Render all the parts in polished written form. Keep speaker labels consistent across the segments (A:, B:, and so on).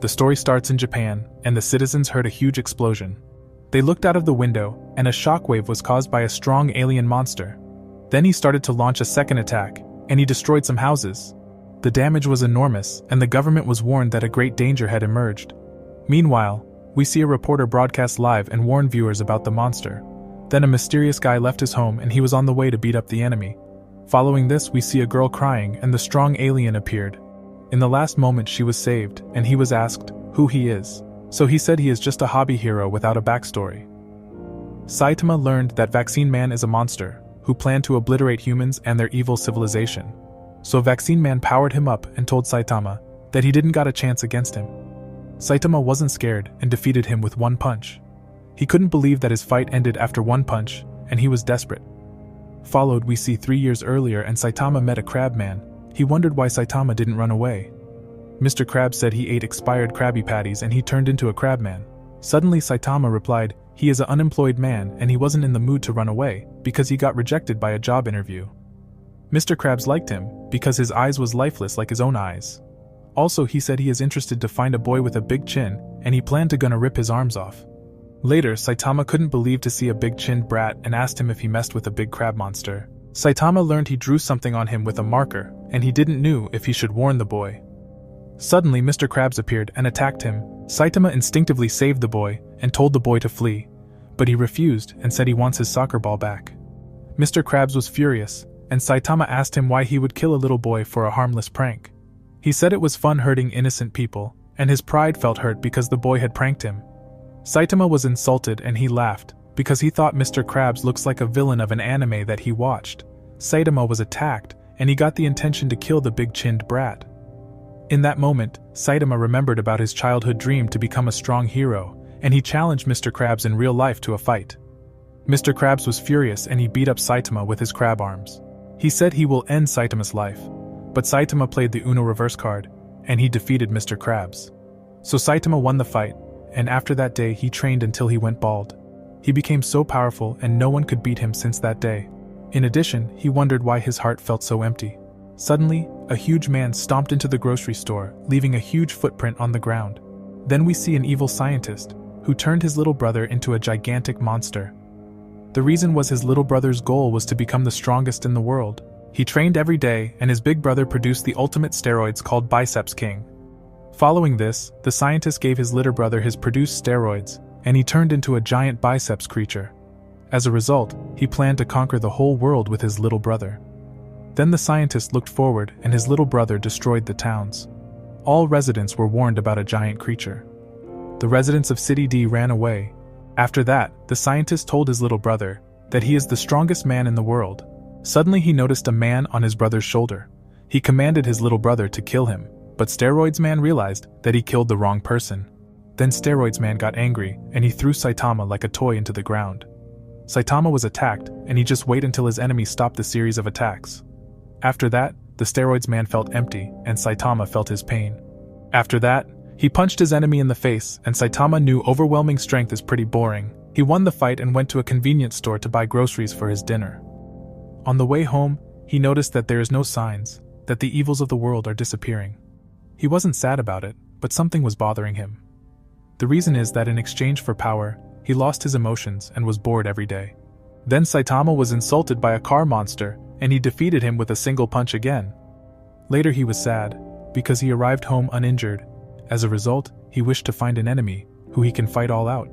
A: The story starts in Japan, and the citizens heard a huge explosion. They looked out of the window, and a shockwave was caused by a strong alien monster. Then he started to launch a second attack, and he destroyed some houses. The damage was enormous, and the government was warned that a great danger had emerged. Meanwhile, we see a reporter broadcast live and warn viewers about the monster. Then a mysterious guy left his home and he was on the way to beat up the enemy. Following this, we see a girl crying and the strong alien appeared. In the last moment she was saved, and he was asked who he is. So he said he is just a hobby hero without a backstory. Saitama learned that Vaccine Man is a monster, who planned to obliterate humans and their evil civilization. So Vaccine Man powered him up and told Saitama that he didn't got a chance against him. Saitama wasn't scared and defeated him with one punch. He couldn't believe that his fight ended after one punch, and he was desperate. Followed, we see 3 years earlier and Saitama met a crab man. He wondered why Saitama didn't run away. Mr. Krabs said he ate expired Krabby Patties and he turned into a crab man. Suddenly Saitama replied, he is an unemployed man and he wasn't in the mood to run away because he got rejected by a job interview. Mr. Krabs liked him because his eyes was lifeless like his own eyes. Also, he said he is interested to find a boy with a big chin and he planned to gonna rip his arms off. Later, Saitama couldn't believe to see a big-chinned brat and asked him if he messed with a big crab monster. Saitama learned he drew something on him with a marker, and he didn't know if he should warn the boy. Suddenly, Mr. Krabs appeared and attacked him. Saitama instinctively saved the boy and told the boy to flee, but he refused and said he wants his soccer ball back. Mr. Krabs was furious, and Saitama asked him why he would kill a little boy for a harmless prank. He said it was fun hurting innocent people, and his pride felt hurt because the boy had pranked him. Saitama was insulted and he laughed, because he thought Mr. Krabs looks like a villain of an anime that he watched. Saitama was attacked, and he got the intention to kill the big-chinned brat. In that moment, Saitama remembered about his childhood dream to become a strong hero, and he challenged Mr. Krabs in real life to a fight. Mr. Krabs was furious and he beat up Saitama with his crab arms. He said he will end Saitama's life, but Saitama played the Uno reverse card, and he defeated Mr. Krabs. So Saitama won the fight, and after that day he trained until he went bald. He became so powerful and no one could beat him since that day. In addition, he wondered why his heart felt so empty. Suddenly, a huge man stomped into the grocery store, leaving a huge footprint on the ground. Then we see an evil scientist, who turned his little brother into a gigantic monster. The reason was his little brother's goal was to become the strongest in the world. He trained every day, and his big brother produced the ultimate steroids called Biceps King. Following this, the scientist gave his little brother his produced steroids, and he turned into a giant biceps creature. As a result, he planned to conquer the whole world with his little brother. Then the scientist looked forward and his little brother destroyed the towns. All residents were warned about a giant creature. The residents of City D ran away. After that, the scientist told his little brother that he is the strongest man in the world. Suddenly he noticed a man on his brother's shoulder. He commanded his little brother to kill him, but Steroids Man realized that he killed the wrong person. Then Steroids Man got angry and he threw Saitama like a toy into the ground. Saitama was attacked and he just waited until his enemy stopped the series of attacks. After that, the Steroids Man felt empty and Saitama felt his pain. After that, he punched his enemy in the face and Saitama knew overwhelming strength is pretty boring. He won the fight and went to a convenience store to buy groceries for his dinner. On the way home, he noticed that there is no signs that the evils of the world are disappearing. He wasn't sad about it, but something was bothering him. The reason is that in exchange for power, he lost his emotions and was bored every day. Then Saitama was insulted by a car monster, and he defeated him with a single punch again. Later he was sad, because he arrived home uninjured. As a result, he wished to find an enemy, who he can fight all out.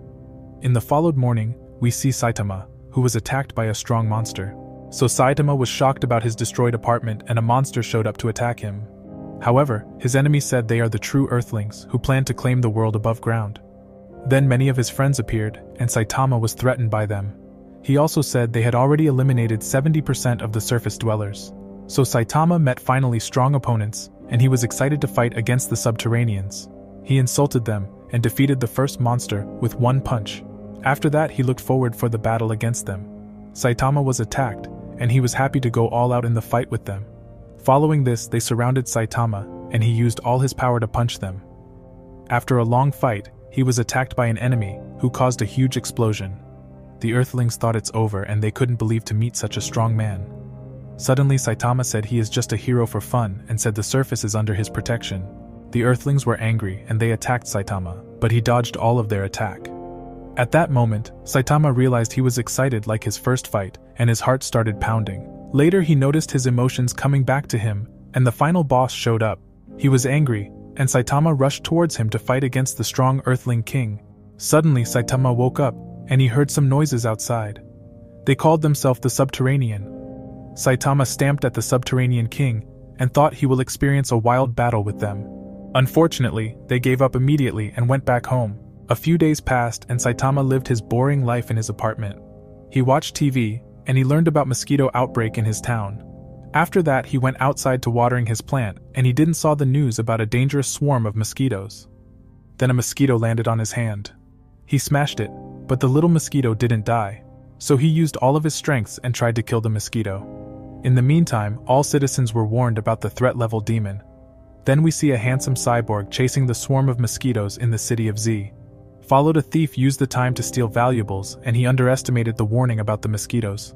A: In the followed morning, we see Saitama, who was attacked by a strong monster. So Saitama was shocked about his destroyed apartment and a monster showed up to attack him. However, his enemies said they are the true Earthlings who plan to claim the world above ground. Then many of his friends appeared, and Saitama was threatened by them. He also said they had already eliminated 70% of the surface dwellers. So Saitama met finally strong opponents, and he was excited to fight against the subterraneans. He insulted them, and defeated the first monster with one punch. After that he looked forward for the battle against them. Saitama was attacked, and he was happy to go all out in the fight with them. Following this, they surrounded Saitama, and he used all his power to punch them. After a long fight, he was attacked by an enemy, who caused a huge explosion. The Earthlings thought it's over and they couldn't believe to meet such a strong man. Suddenly Saitama said he is just a hero for fun and said the surface is under his protection. The Earthlings were angry and they attacked Saitama, but he dodged all of their attack. At that moment, Saitama realized he was excited like his first fight, and his heart started pounding. Later he noticed his emotions coming back to him, and the final boss showed up. He was angry, and Saitama rushed towards him to fight against the strong Earthling King. Suddenly Saitama woke up, and he heard some noises outside. They called themselves the Subterranean. Saitama stamped at the Subterranean King, and thought he will experience a wild battle with them. Unfortunately, they gave up immediately and went back home. A few days passed and Saitama lived his boring life in his apartment. He watched TV, and he learned about mosquito outbreak in his town. After that he went outside to watering his plant, and he didn't saw the news about a dangerous swarm of mosquitoes. Then a mosquito landed on his hand. He smashed it, but the little mosquito didn't die. So he used all of his strengths and tried to kill the mosquito. In the meantime, all citizens were warned about the threat level demon. Then we see a handsome cyborg chasing the swarm of mosquitoes in the city of Z. Followed a thief used the time to steal valuables, and he underestimated the warning about the mosquitoes.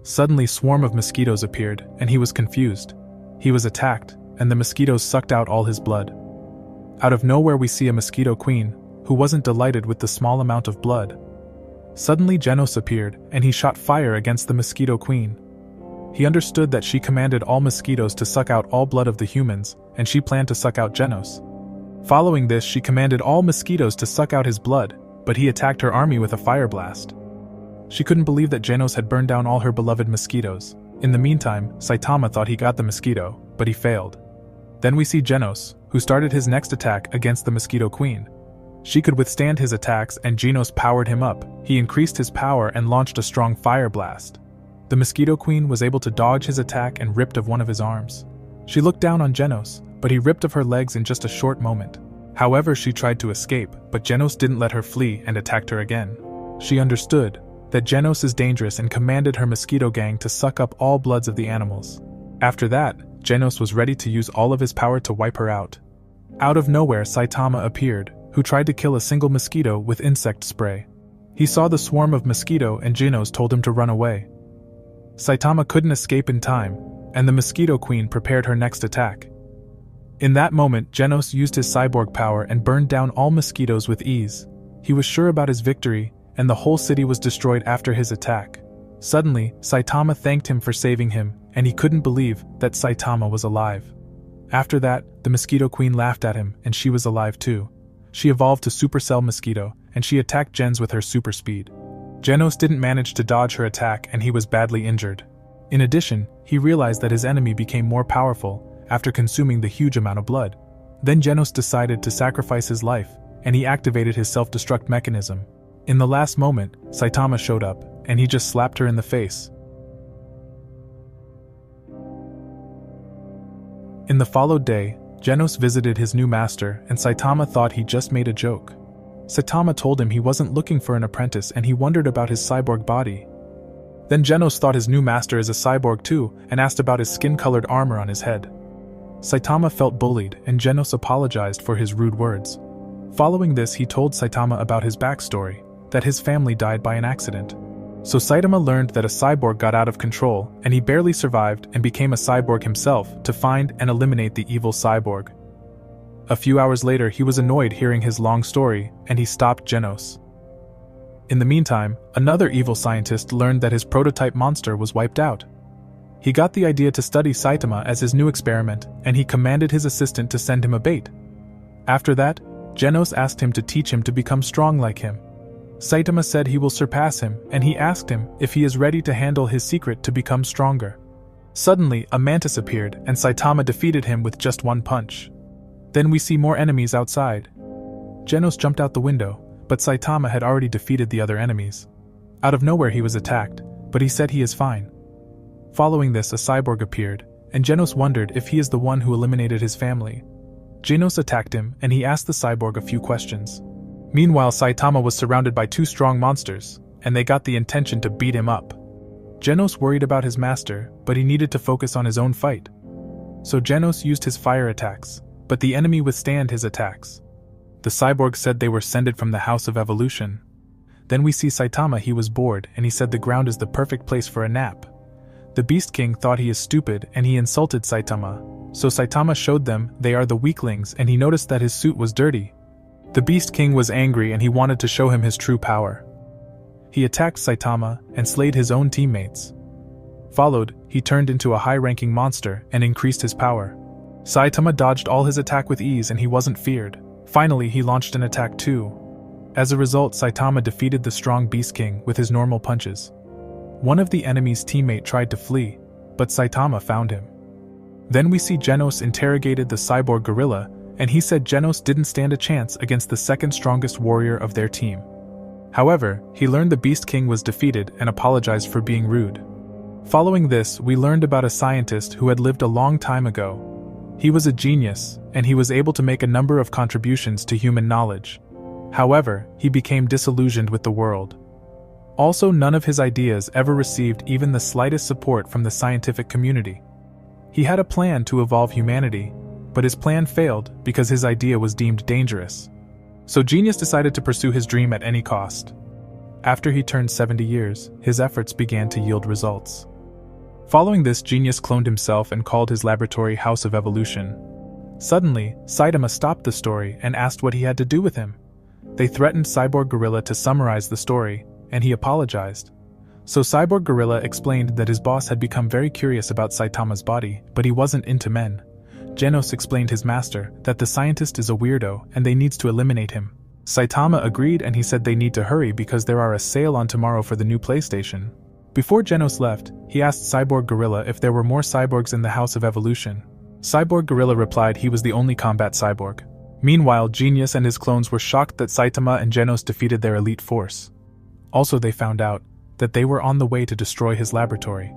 A: Suddenly swarm of mosquitoes appeared, and he was confused. He was attacked, and the mosquitoes sucked out all his blood. Out of nowhere we see a mosquito queen, who wasn't delighted with the small amount of blood. Suddenly Genos appeared, and he shot fire against the mosquito queen. He understood that she commanded all mosquitoes to suck out all blood of the humans, and she planned to suck out Genos. Following this, she commanded all mosquitoes to suck out his blood, but he attacked her army with a fire blast. She couldn't believe that Genos had burned down all her beloved mosquitoes. In the meantime, Saitama thought he got the mosquito, but he failed. Then we see Genos, who started his next attack against the mosquito queen. She could withstand his attacks and Genos powered him up. He increased his power and launched a strong fire blast. The mosquito queen was able to dodge his attack and ripped of one of his arms. She looked down on Genos, but he ripped of her legs in just a short moment. However, she tried to escape, but Genos didn't let her flee and attacked her again. She understood that Genos is dangerous and commanded her mosquito gang to suck up all bloods of the animals. After that, Genos was ready to use all of his power to wipe her out. Out of nowhere Saitama appeared, who tried to kill a single mosquito with insect spray. He saw the swarm of mosquito and Genos told him to run away. Saitama couldn't escape in time, and the mosquito queen prepared her next attack. In that moment, Genos used his cyborg power and burned down all mosquitoes with ease. He was sure about his victory, and the whole city was destroyed after his attack. Suddenly, Saitama thanked him for saving him, and he couldn't believe that Saitama was alive. After that, the mosquito queen laughed at him, and she was alive too. She evolved to Supercell Mosquito, and she attacked Gens with her super speed. Genos didn't manage to dodge her attack and he was badly injured. In addition, he realized that his enemy became more powerful after consuming the huge amount of blood. Then Genos decided to sacrifice his life, and he activated his self-destruct mechanism. In the last moment, Saitama showed up, and he just slapped her in the face. In the followed day, Genos visited his new master, and Saitama thought he just made a joke. Saitama told him he wasn't looking for an apprentice and he wondered about his cyborg body. Then Genos thought his new master is a cyborg too, and asked about his skin-colored armor on his head. Saitama felt bullied, and Genos apologized for his rude words. Following this, he told Saitama about his backstory, that his family died by an accident. So Saitama learned that a cyborg got out of control, and he barely survived and became a cyborg himself to find and eliminate the evil cyborg. A few hours later, he was annoyed hearing his long story, and he stopped Genos. In the meantime, another evil scientist learned that his prototype monster was wiped out. He got the idea to study Saitama as his new experiment, and he commanded his assistant to send him a bait. After that, Genos asked him to teach him to become strong like him. Saitama said he will surpass him, and he asked him if he is ready to handle his secret to become stronger. Suddenly, a mantis appeared, and Saitama defeated him with just one punch. Then we see more enemies outside. Genos jumped out the window, but Saitama had already defeated the other enemies. Out of nowhere he was attacked, but he said he is fine. Following this, a cyborg appeared, and Genos wondered if he is the one who eliminated his family. Genos attacked him, and he asked the cyborg a few questions. Meanwhile, Saitama was surrounded by two strong monsters, and they got the intention to beat him up. Genos worried about his master, but he needed to focus on his own fight. So Genos used his fire attacks, but the enemy withstand his attacks. The cyborg said they were sent from the House of Evolution. Then we see Saitama. He was bored, and he said the ground is the perfect place for a nap. The Beast King thought he is stupid, and he insulted Saitama, So Saitama showed them they are the weaklings, and he noticed that his suit was dirty. The Beast King was angry and he wanted to show him his true power. He attacked Saitama and slayed his own teammates. Followed, he turned into a high-ranking monster and increased his power. Saitama dodged all his attack with ease and he wasn't feared. Finally, he launched an attack too. As a result, Saitama defeated the strong Beast King with his normal punches. One of the enemy's teammate tried to flee, but Saitama found him. Then we see Genos interrogated the cyborg gorilla, and he said Genos didn't stand a chance against the second strongest warrior of their team. However, he learned the Beast King was defeated and apologized for being rude. Following this, we learned about a scientist who had lived a long time ago. He was a genius, and he was able to make a number of contributions to human knowledge. However, he became disillusioned with the world. Also, none of his ideas ever received even the slightest support from the scientific community. He had a plan to evolve humanity, but his plan failed because his idea was deemed dangerous. So Genius decided to pursue his dream at any cost. After he turned 70 years, his efforts began to yield results. Following this, Genius cloned himself and called his laboratory House of Evolution. Suddenly, Saitama stopped the story and asked what he had to do with him. They threatened Cyborg Gorilla to summarize the story, and he apologized. So Cyborg Gorilla explained that his boss had become very curious about Saitama's body, but he wasn't into men. Genos explained his master that the scientist is a weirdo and they needs to eliminate him. Saitama agreed and he said they need to hurry because there are a sale on tomorrow for the new PlayStation. Before Genos left, he asked Cyborg Gorilla if there were more cyborgs in the House of Evolution. Cyborg Gorilla replied he was the only combat cyborg. Meanwhile, Genius and his clones were shocked that Saitama and Genos defeated their elite force. Also, they found out that they were on the way to destroy his laboratory.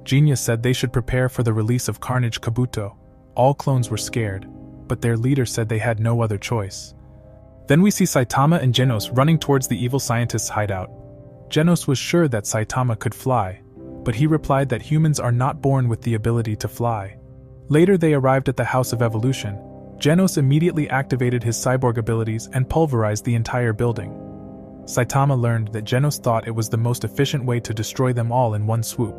A: Genius said they should prepare for the release of Carnage Kabuto. All clones were scared, but their leader said they had no other choice. Then we see Saitama and Genos running towards the evil scientist's hideout. Genos was sure that Saitama could fly, but he replied that humans are not born with the ability to fly. Later they arrived at the House of Evolution. Genos immediately activated his cyborg abilities and pulverized the entire building. Saitama learned that Genos thought it was the most efficient way to destroy them all in one swoop.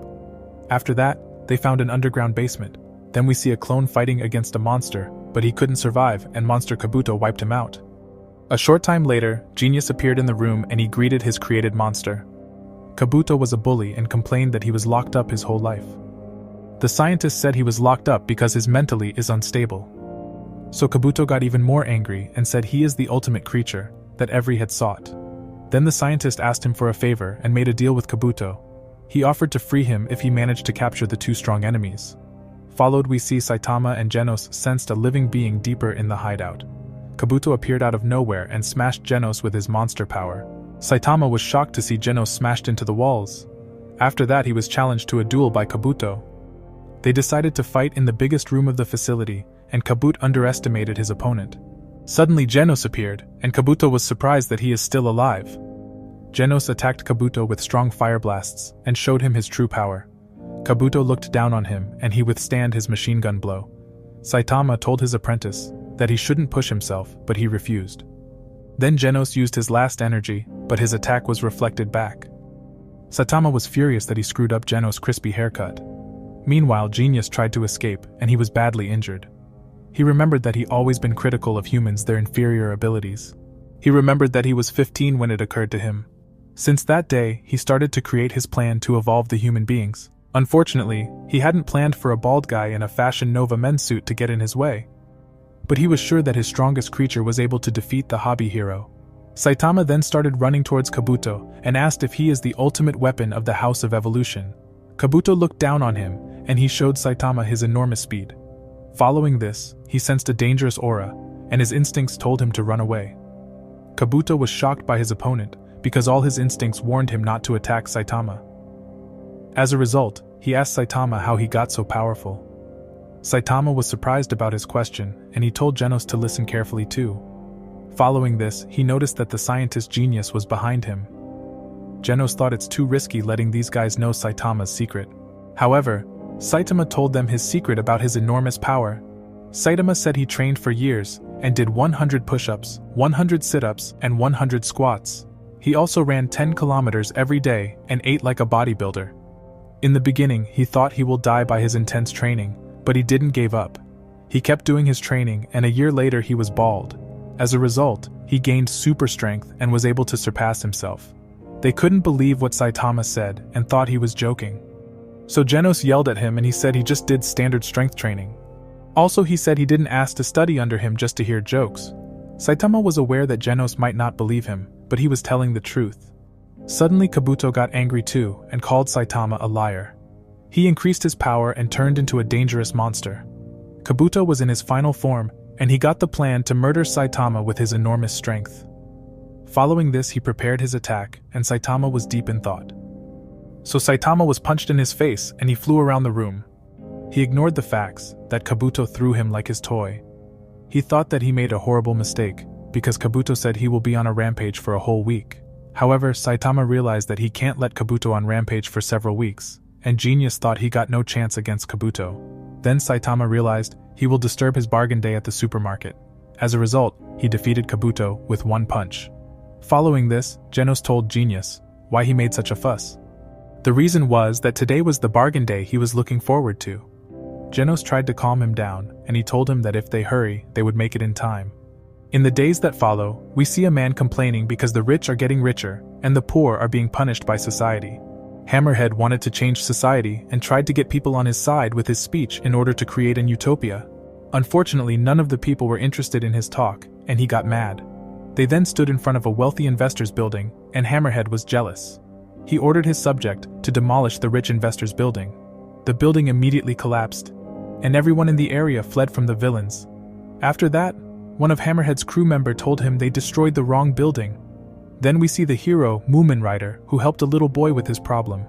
A: After that, they found an underground basement. Then we see a clone fighting against a monster, but he couldn't survive and Monster Kabuto wiped him out. A short time later, Genius appeared in the room and he greeted his created monster. Kabuto was a bully and complained that he was locked up his whole life. The scientist said he was locked up because his mentally is unstable. So Kabuto got even more angry and said he is the ultimate creature that Every had sought. Then the scientist asked him for a favor and made a deal with Kabuto. He offered to free him if he managed to capture the two strong enemies. Followed, we see Saitama and Genos sensed a living being deeper in the hideout. Kabuto appeared out of nowhere and smashed Genos with his monster power. Saitama was shocked to see Genos smashed into the walls. After that, he was challenged to a duel by Kabuto. They decided to fight in the biggest room of the facility, and Kabuto underestimated his opponent. Suddenly Genos appeared, and Kabuto was surprised that he is still alive. Genos attacked Kabuto with strong fire blasts and showed him his true power. Kabuto looked down on him and he withstood his machine gun blow. Saitama told his apprentice that he shouldn't push himself, but he refused. Then Genos used his last energy, but his attack was reflected back. Saitama was furious that he screwed up Genos' crispy haircut. Meanwhile, Genius tried to escape and he was badly injured. He remembered that he always been critical of humans, their inferior abilities. He remembered that he was 15 when it occurred to him. Since that day, he started to create his plan to evolve the human beings. Unfortunately, he hadn't planned for a bald guy in a Fashion Nova men's suit to get in his way. But he was sure that his strongest creature was able to defeat the hobby hero. Saitama then started running towards Kabuto and asked if he is the ultimate weapon of the House of Evolution. Kabuto looked down on him, and he showed Saitama his enormous speed. Following this, he sensed a dangerous aura, and his instincts told him to run away. Kabuto was shocked by his opponent, because all his instincts warned him not to attack Saitama. As a result, he asked Saitama how he got so powerful. Saitama was surprised about his question, and he told Genos to listen carefully too. Following this, he noticed that the scientist Genius was behind him. Genos thought it's too risky letting these guys know Saitama's secret. However, Saitama told them his secret about his enormous power. Saitama said he trained for years, and did 100 push-ups, 100 sit-ups, and 100 squats. He also ran 10 kilometers every day, and ate like a bodybuilder. In the beginning, he thought he will die by his intense training, but he didn't give up. He kept doing his training, and a year later he was bald. As a result, he gained super strength and was able to surpass himself. They couldn't believe what Saitama said and thought he was joking. So Genos yelled at him and he said he just did standard strength training. Also, he said he didn't ask to study under him just to hear jokes. Saitama was aware that Genos might not believe him, but he was telling the truth. Suddenly Kabuto got angry too and called Saitama a liar. He increased his power and turned into a dangerous monster. Kabuto was in his final form, and he got the plan to murder Saitama with his enormous strength. Following this, he prepared his attack, and Saitama was deep in thought. So Saitama was punched in his face and he flew around the room. He ignored the facts that Kabuto threw him like his toy. He thought that he made a horrible mistake, because Kabuto said he will be on a rampage for a whole week. However, Saitama realized that he can't let Kabuto on rampage for several weeks, and Genius thought he got no chance against Kabuto. Then Saitama realized he will disturb his bargain day at the supermarket. As a result, he defeated Kabuto with one punch. Following this, Genos told Genius why he made such a fuss. The reason was that today was the bargain day he was looking forward to. Genos tried to calm him down, and he told him that if they hurry, they would make it in time. In the days that follow, we see a man complaining because the rich are getting richer, and the poor are being punished by society. Hammerhead wanted to change society and tried to get people on his side with his speech in order to create an utopia. Unfortunately, none of the people were interested in his talk, and he got mad. They then stood in front of a wealthy investor's building, and Hammerhead was jealous. He ordered his subject to demolish the rich investor's building. The building immediately collapsed, and everyone in the area fled from the villains. After that, one of Hammerhead's crew member told him they destroyed the wrong building. Then we see the hero, Moomin Rider, who helped a little boy with his problem.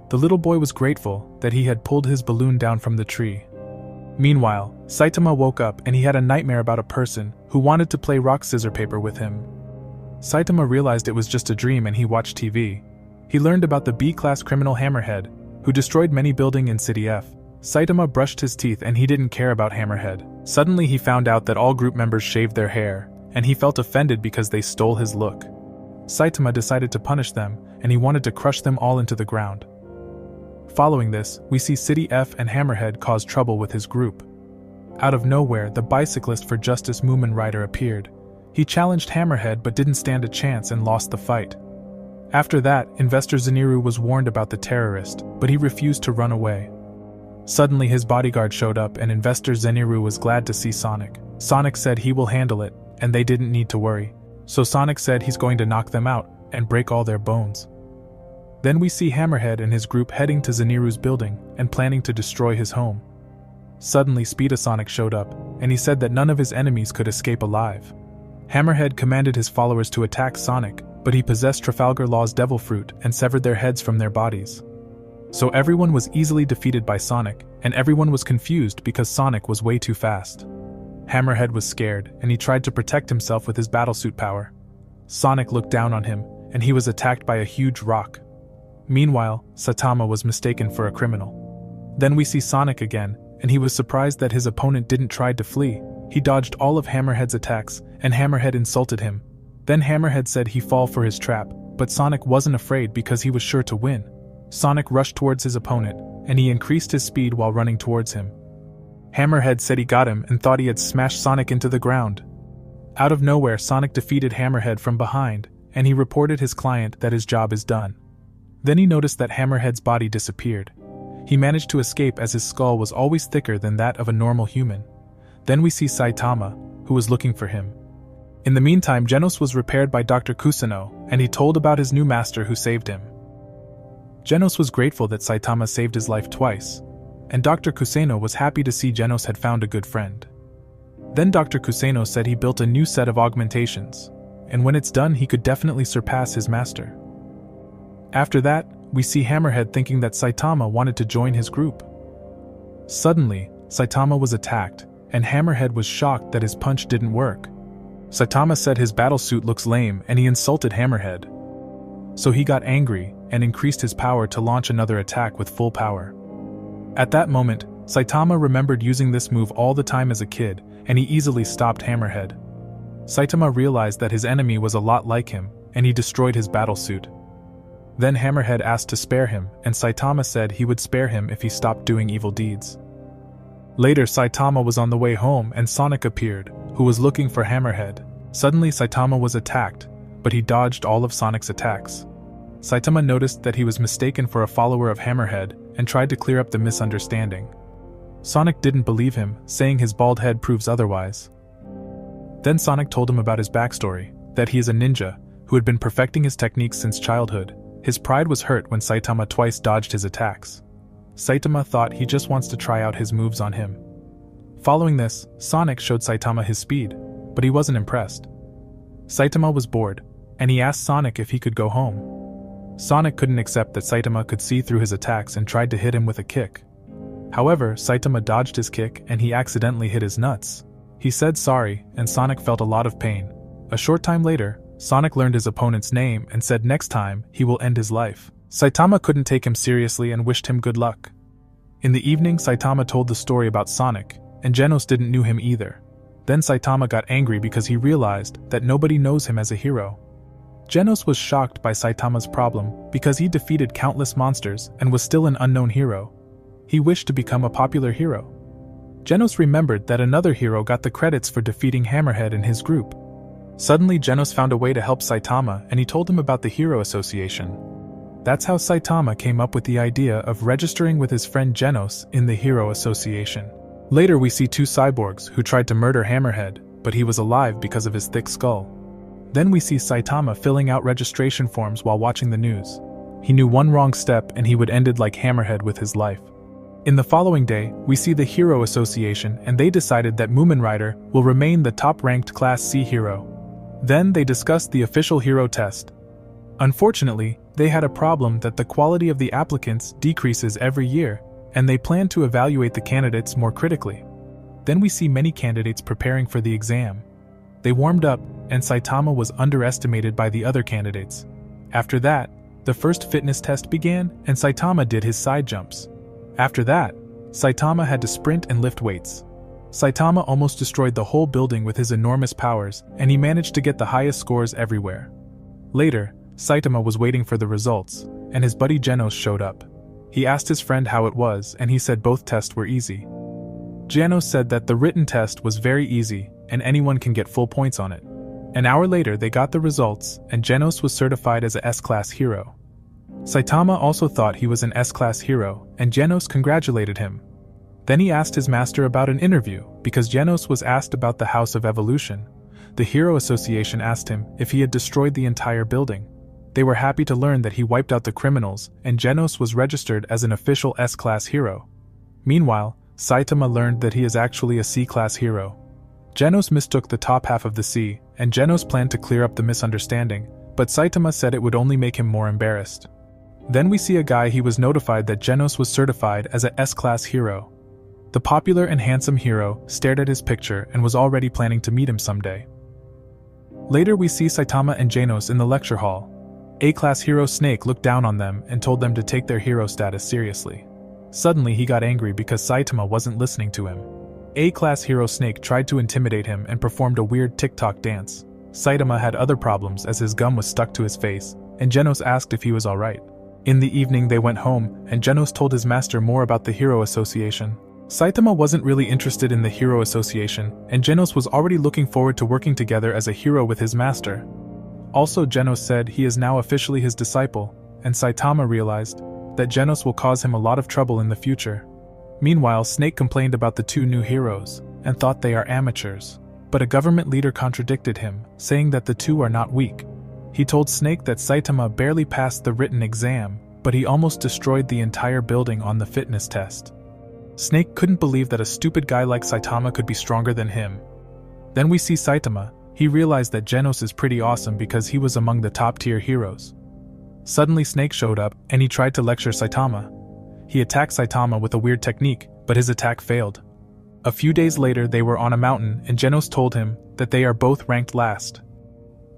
A: The little boy was grateful that he had pulled his balloon down from the tree. Meanwhile, Saitama woke up and he had a nightmare about a person who wanted to play rock scissors paper with him. Saitama realized it was just a dream and he watched TV. He learned about the B-class criminal Hammerhead, who destroyed many buildings in City F. Saitama brushed his teeth and he didn't care about Hammerhead. Suddenly he found out that all group members shaved their hair, and he felt offended because they stole his look. Saitama decided to punish them, and he wanted to crush them all into the ground. Following this, we see City F and Hammerhead cause trouble with his group. Out of nowhere, the bicyclist for Justice Moomin Rider appeared. He challenged Hammerhead but didn't stand a chance and lost the fight. After that, Investor Zeniru was warned about the terrorist, but he refused to run away. Suddenly his bodyguard showed up and Investor Zeniru was glad to see Sonic. Sonic said he will handle it, and they didn't need to worry. So Sonic said he's going to knock them out and break all their bones. Then we see Hammerhead and his group heading to Zeniru's building and planning to destroy his home. Suddenly Speedasonic showed up, and he said that none of his enemies could escape alive. Hammerhead commanded his followers to attack Sonic, but he possessed Trafalgar Law's devil fruit and severed their heads from their bodies. So everyone was easily defeated by Sonic, and everyone was confused because Sonic was way too fast. Hammerhead was scared, and he tried to protect himself with his battlesuit power. Sonic looked down on him, and he was attacked by a huge rock. Meanwhile, Saitama was mistaken for a criminal. Then we see Sonic again, and he was surprised that his opponent didn't try to flee. He dodged all of Hammerhead's attacks, and Hammerhead insulted him. Then Hammerhead said he fall for his trap, but Sonic wasn't afraid because he was sure to win. Sonic rushed towards his opponent, and he increased his speed while running towards him. Hammerhead said he got him and thought he had smashed Sonic into the ground. Out of nowhere, Sonic defeated Hammerhead from behind, and he reported his client that his job is done. Then he noticed that Hammerhead's body disappeared. He managed to escape as his skull was always thicker than that of a normal human. Then we see Saitama, who was looking for him. In the meantime, Genos was repaired by Dr. Kusano, and he told about his new master who saved him. Genos was grateful that Saitama saved his life twice, and Dr. Kusano was happy to see Genos had found a good friend. Then Dr. Kusano said he built a new set of augmentations, and when it's done he could definitely surpass his master. After that, we see Hammerhead thinking that Saitama wanted to join his group. Suddenly, Saitama was attacked, and Hammerhead was shocked that his punch didn't work. Saitama said his battlesuit looks lame and he insulted Hammerhead. So he got angry and increased his power to launch another attack with full power. At that moment, Saitama remembered using this move all the time as a kid, and he easily stopped Hammerhead. Saitama realized that his enemy was a lot like him, and he destroyed his battlesuit. Then Hammerhead asked to spare him, and Saitama said he would spare him if he stopped doing evil deeds. Later, Saitama was on the way home and Sonic appeared, who was looking for Hammerhead. Suddenly, Saitama was attacked, but he dodged all of Sonic's attacks. Saitama noticed that he was mistaken for a follower of Hammerhead and tried to clear up the misunderstanding. Sonic didn't believe him, saying his bald head proves otherwise. Then Sonic told him about his backstory, that he is a ninja who had been perfecting his techniques since childhood. His pride was hurt when Saitama twice dodged his attacks. Saitama thought he just wants to try out his moves on him. Following this, Sonic showed Saitama his speed, but he wasn't impressed. Saitama was bored, and he asked Sonic if he could go home. Sonic couldn't accept that Saitama could see through his attacks and tried to hit him with a kick. However, Saitama dodged his kick and he accidentally hit his nuts. He said sorry, and Sonic felt a lot of pain. A short time later, Sonic learned his opponent's name and said next time he will end his life. Saitama couldn't take him seriously and wished him good luck. In the evening, Saitama told the story about Sonic, and Genos didn't know him either. Then Saitama got angry because he realized that nobody knows him as a hero. Genos was shocked by Saitama's problem because he defeated countless monsters and was still an unknown hero. He wished to become a popular hero. Genos remembered that another hero got the credits for defeating Hammerhead in his group. Suddenly, Genos found a way to help Saitama and he told him about the Hero Association. That's how Saitama came up with the idea of registering with his friend Genos in the Hero Association. Later, we see two cyborgs who tried to murder Hammerhead, but he was alive because of his thick skull. Then we see Saitama filling out registration forms while watching the news. He knew one wrong step and he would ended like Hammerhead with his life. In the following day, we see the Hero Association and they decided that Moomin Rider will remain the top-ranked Class C hero. Then they discussed the official hero test. Unfortunately, they had a problem that the quality of the applicants decreases every year, and they plan to evaluate the candidates more critically. Then we see many candidates preparing for the exam. They warmed up, and Saitama was underestimated by the other candidates. After that, the first fitness test began, and Saitama did his side jumps. After that, Saitama had to sprint and lift weights. Saitama almost destroyed the whole building with his enormous powers, and he managed to get the highest scores everywhere. Later, Saitama was waiting for the results, and his buddy Genos showed up. He asked his friend how it was, and he said both tests were easy. Genos said that the written test was very easy, and anyone can get full points on it. An hour later, they got the results, and Genos was certified as a S-Class hero. Saitama also thought he was an S-Class hero, and Genos congratulated him. Then he asked his master about an interview, because Genos was asked about the House of Evolution. The Hero Association asked him if he had destroyed the entire building. They were happy to learn that he wiped out the criminals, and Genos was registered as an official S-Class hero. Meanwhile, Saitama learned that he is actually a C-Class hero. Genos mistook the top half of the C, and Genos planned to clear up the misunderstanding, but Saitama said it would only make him more embarrassed. Then we see a guy he was notified that Genos was certified as a S-Class hero. The popular and handsome hero stared at his picture and was already planning to meet him someday. Later we see Saitama and Genos in the lecture hall. A-Class hero Snake looked down on them and told them to take their hero status seriously. Suddenly he got angry because Saitama wasn't listening to him. A-Class hero Snake tried to intimidate him and performed a weird TikTok dance. Saitama had other problems as his gum was stuck to his face, and Genos asked if he was alright. In the evening they went home, and Genos told his master more about the Hero Association. Saitama wasn't really interested in the Hero Association, and Genos was already looking forward to working together as a hero with his master. Also, Genos said he is now officially his disciple, and Saitama realized that Genos will cause him a lot of trouble in the future. Meanwhile, Snake complained about the two new heroes, and thought they are amateurs. But a government leader contradicted him, saying that the two are not weak. He told Snake that Saitama barely passed the written exam, but he almost destroyed the entire building on the fitness test. Snake couldn't believe that a stupid guy like Saitama could be stronger than him. Then we see Saitama. He realized that Genos is pretty awesome because he was among the top-tier heroes. Suddenly Snake showed up, and he tried to lecture Saitama. He attacked Saitama with a weird technique, but his attack failed. A few days later they were on a mountain and Genos told him that they are both ranked last.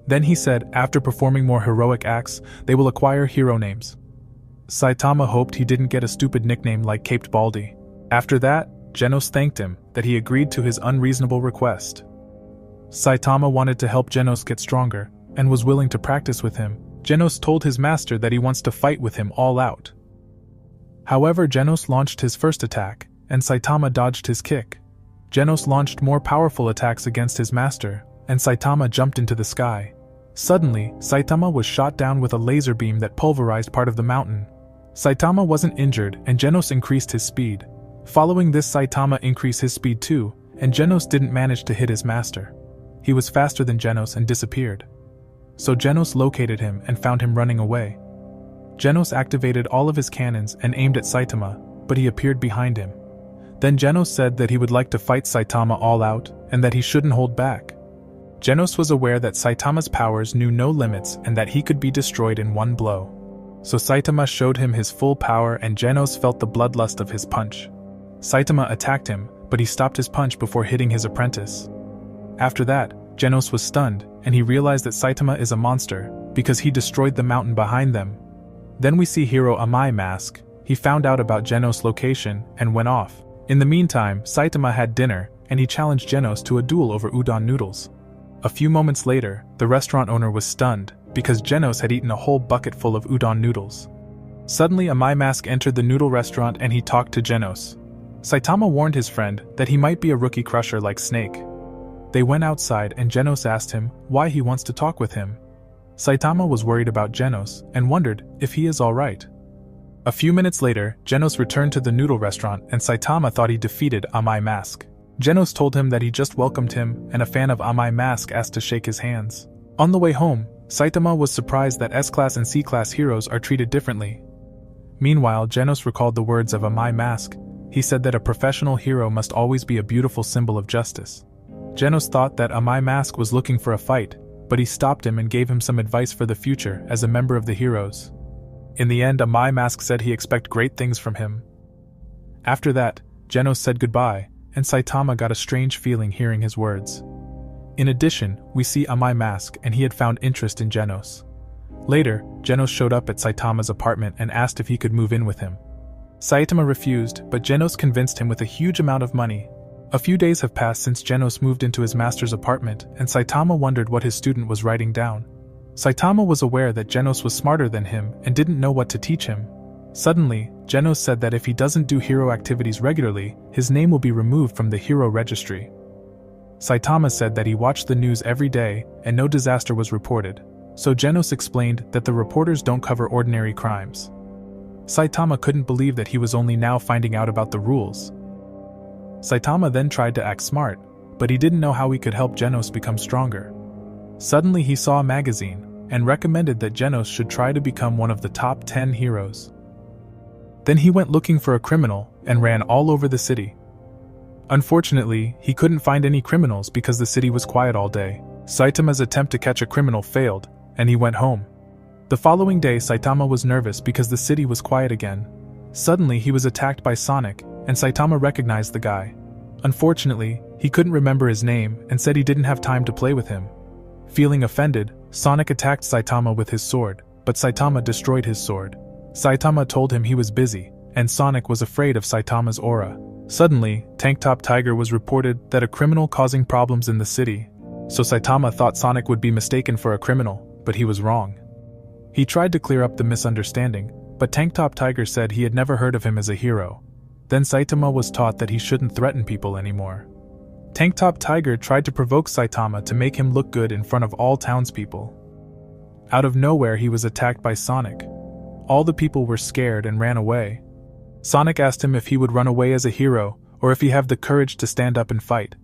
A: Then he said after performing more heroic acts, they will acquire hero names. Saitama hoped he didn't get a stupid nickname like Caped Baldy. After that, Genos thanked him that he agreed to his unreasonable request. Saitama wanted to help Genos get stronger, and was willing to practice with him. Genos told his master that he wants to fight with him all out. However, Genos launched his first attack, and Saitama dodged his kick. Genos launched more powerful attacks against his master, and Saitama jumped into the sky. Suddenly, Saitama was shot down with a laser beam that pulverized part of the mountain. Saitama wasn't injured, and Genos increased his speed. Following this, Saitama increased his speed too, and Genos didn't manage to hit his master. He was faster than Genos and disappeared. So Genos located him and found him running away. Genos activated all of his cannons and aimed at Saitama, but he appeared behind him. Then Genos said that he would like to fight Saitama all out, and that he shouldn't hold back. Genos was aware that Saitama's powers knew no limits and that he could be destroyed in one blow. So Saitama showed him his full power and Genos felt the bloodlust of his punch. Saitama attacked him, but he stopped his punch before hitting his apprentice. After that, Genos was stunned, and he realized that Saitama is a monster, because he destroyed the mountain behind them. Then we see hero Amai Mask. He found out about Genos' location and went off. In the meantime, Saitama had dinner, and he challenged Genos to a duel over udon noodles. A few moments later, the restaurant owner was stunned, because Genos had eaten a whole bucket full of udon noodles. Suddenly Amai Mask entered the noodle restaurant and he talked to Genos. Saitama warned his friend that he might be a rookie crusher like Snake. They went outside and Genos asked him why he wants to talk with him. Saitama was worried about Genos and wondered if he is alright. A few minutes later, Genos returned to the noodle restaurant and Saitama thought he defeated Amai Mask. Genos told him that he just welcomed him and a fan of Amai Mask asked to shake his hands. On the way home, Saitama was surprised that S-Class and C-Class heroes are treated differently. Meanwhile, Genos recalled the words of Amai Mask. He said that a professional hero must always be a beautiful symbol of justice. Genos thought that Amai Mask was looking for a fight, but he stopped him and gave him some advice for the future as a member of the heroes. In the end, Amai Mask said he expected great things from him. After that, Genos said goodbye, and Saitama got a strange feeling hearing his words. In addition, we see Amai Mask and he had found interest in Genos. Later, Genos showed up at Saitama's apartment and asked if he could move in with him. Saitama refused, but Genos convinced him with a huge amount of money. A few days have passed since Genos moved into his master's apartment, and Saitama wondered what his student was writing down. Saitama was aware that Genos was smarter than him and didn't know what to teach him. Suddenly, Genos said that if he doesn't do hero activities regularly, his name will be removed from the hero registry. Saitama said that he watched the news every day and no disaster was reported, so Genos explained that the reporters don't cover ordinary crimes. Saitama couldn't believe that he was only now finding out about the rules. Saitama then tried to act smart, but he didn't know how he could help Genos become stronger. Suddenly he saw a magazine and recommended that Genos should try to become one of the top 10 heroes. Then he went looking for a criminal and ran all over the city. Unfortunately, he couldn't find any criminals because the city was quiet all day. Saitama's attempt to catch a criminal failed, and he went home. The following day, Saitama was nervous because the city was quiet again. Suddenly, he was attacked by Sonic, and Saitama recognized the guy. Unfortunately, he couldn't remember his name and said he didn't have time to play with him. Feeling offended, Sonic attacked Saitama with his sword, but Saitama destroyed his sword. Saitama told him he was busy, and Sonic was afraid of Saitama's aura. Suddenly, Tank Top Tiger was reported that a criminal causing problems in the city, so Saitama thought Sonic would be mistaken for a criminal, but he was wrong. He tried to clear up the misunderstanding, but Tank Top Tiger said he had never heard of him as a hero. Then Saitama was taught that he shouldn't threaten people anymore. Tank Top Tiger tried to provoke Saitama to make him look good in front of all townspeople. Out of nowhere, he was attacked by Sonic. All the people were scared and ran away. Sonic asked him if he would run away as a hero, or if he had the courage to stand up and fight.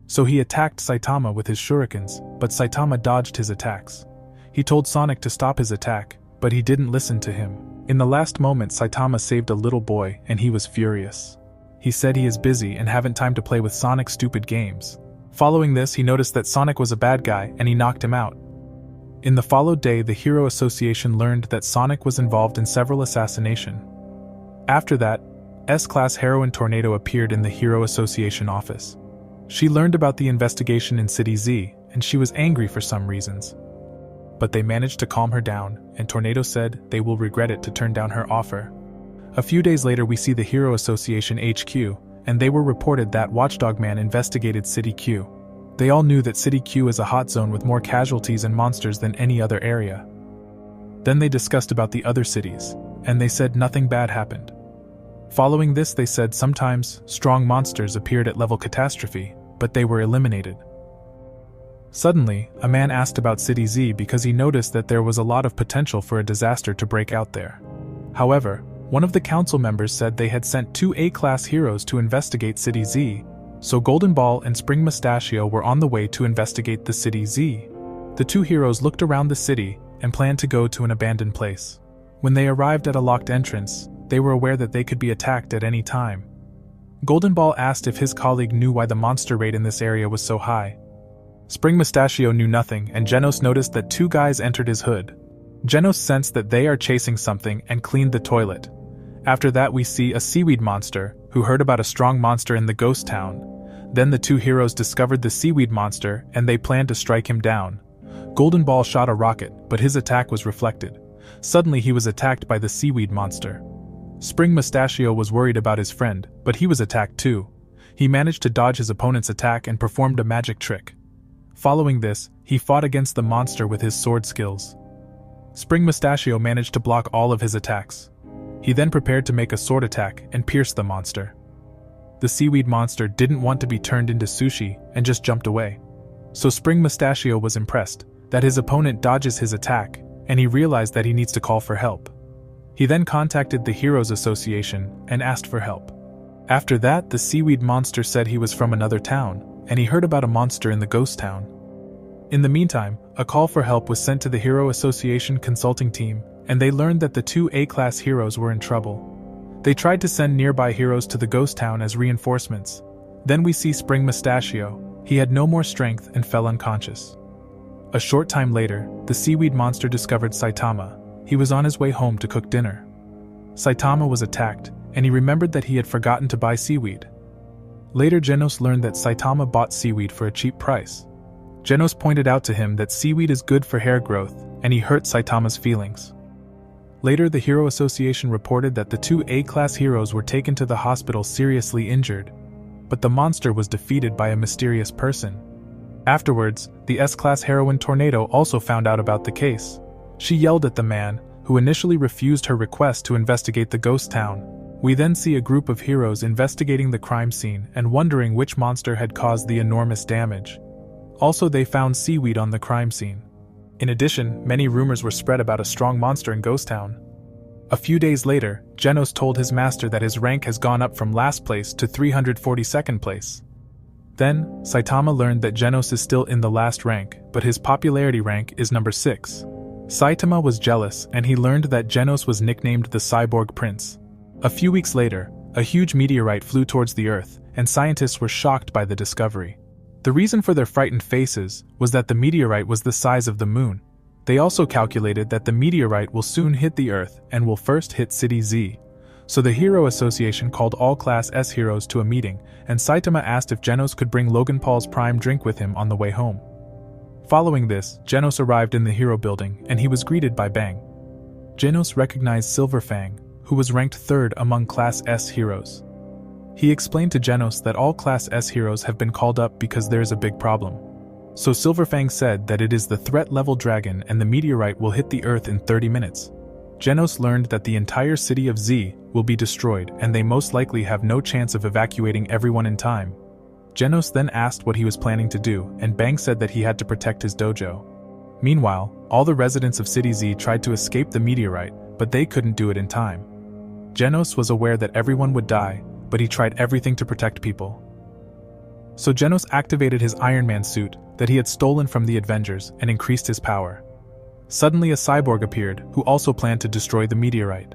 A: So he attacked Saitama with his shurikens, but Saitama dodged his attacks. He told Sonic to stop his attack, but he didn't listen to him. In the last moment, Saitama saved a little boy, and he was furious. He said he is busy and haven't time to play with Sonic's stupid games. Following this, he noticed that Sonic was a bad guy, and he knocked him out. In the followed day, the Hero Association learned that Sonic was involved in several assassinations. After that, S-Class heroine Tornado appeared in the Hero Association office. She learned about the investigation in City Z, and she was angry for some reasons. But they managed to calm her down, and Tornado said they will regret it to turn down her offer. A few days later, we see the Hero Association HQ, and they were reported that Watchdog Man investigated City Q. They all knew that City Q is a hot zone with more casualties and monsters than any other area. Then they discussed about the other cities, and they said nothing bad happened. Following this, they said sometimes strong monsters appeared at level catastrophe, but they were eliminated. Suddenly, a man asked about City Z because he noticed that there was a lot of potential for a disaster to break out there. However, one of the council members said they had sent 2 A-class heroes to investigate City Z, so Golden Ball and Spring Mustachio were on the way to investigate the City Z. The 2 heroes looked around the city and planned to go to an abandoned place. When they arrived at a locked entrance, they were aware that they could be attacked at any time. Golden Ball asked if his colleague knew why the monster rate in this area was so high. Spring Mustachio knew nothing, and Genos noticed that 2 guys entered his hood. Genos sensed that they are chasing something and cleaned the toilet. After that, we see a seaweed monster, who heard about a strong monster in the ghost town. Then the 2 heroes discovered the seaweed monster and they planned to strike him down. Golden Ball shot a rocket, but his attack was reflected. Suddenly he was attacked by the seaweed monster. Spring Mustachio was worried about his friend, but he was attacked too. He managed to dodge his opponent's attack and performed a magic trick. Following this, he fought against the monster with his sword skills. Spring Mustachio managed to block all of his attacks. He then prepared to make a sword attack and pierce the monster. The seaweed monster didn't want to be turned into sushi and just jumped away. So Spring Mustachio was impressed that his opponent dodges his attack, and he realized that he needs to call for help. He then contacted the Heroes Association and asked for help. After that, the seaweed monster said he was from another town, and he heard about a monster in the ghost town. In the meantime, a call for help was sent to the Hero Association consulting team, and they learned that the 2 A-class heroes were in trouble. They tried to send nearby heroes to the ghost town as reinforcements. Then we see Spring Mustachio. He had no more strength and fell unconscious. A short time later, the seaweed monster discovered Saitama. He was on his way home to cook dinner. Saitama was attacked, and he remembered that he had forgotten to buy seaweed. Later, Genos learned that Saitama bought seaweed for a cheap price. Genos pointed out to him that seaweed is good for hair growth, and he hurt Saitama's feelings. Later, the Hero Association reported that the 2 A-class heroes were taken to the hospital seriously injured, but the monster was defeated by a mysterious person. Afterwards, the S-class heroine Tornado also found out about the case. She yelled at the man, who initially refused her request to investigate the ghost town. We then see a group of heroes investigating the crime scene and wondering which monster had caused the enormous damage. Also, they found seaweed on the crime scene. In addition, many rumors were spread about a strong monster in Ghost Town. A few days later, Genos told his master that his rank has gone up from last place to 342nd place. Then, Saitama learned that Genos is still in the last rank, but his popularity rank is number 6. Saitama was jealous, and he learned that Genos was nicknamed the Cyborg Prince. A few weeks later, a huge meteorite flew towards the Earth, and scientists were shocked by the discovery. The reason for their frightened faces was that the meteorite was the size of the moon. They also calculated that the meteorite will soon hit the Earth and will first hit City Z. So the Hero Association called all Class S heroes to a meeting, and Saitama asked if Genos could bring Logan Paul's prime drink with him on the way home. Following this, Genos arrived in the Hero Building, and he was greeted by Bang. Genos recognized Silverfang, who was ranked 3rd among Class S heroes. He explained to Genos that all Class S heroes have been called up because there is a big problem. So Silverfang said that it is the threat-level dragon and the meteorite will hit the Earth in 30 minutes. Genos learned that the entire city of Z will be destroyed and they most likely have no chance of evacuating everyone in time. Genos then asked what he was planning to do, and Bang said that he had to protect his dojo. Meanwhile, all the residents of City Z tried to escape the meteorite, but they couldn't do it in time. Genos was aware that everyone would die, but he tried everything to protect people. So Genos activated his Iron Man suit that he had stolen from the Avengers and increased his power. Suddenly a cyborg appeared who also planned to destroy the meteorite.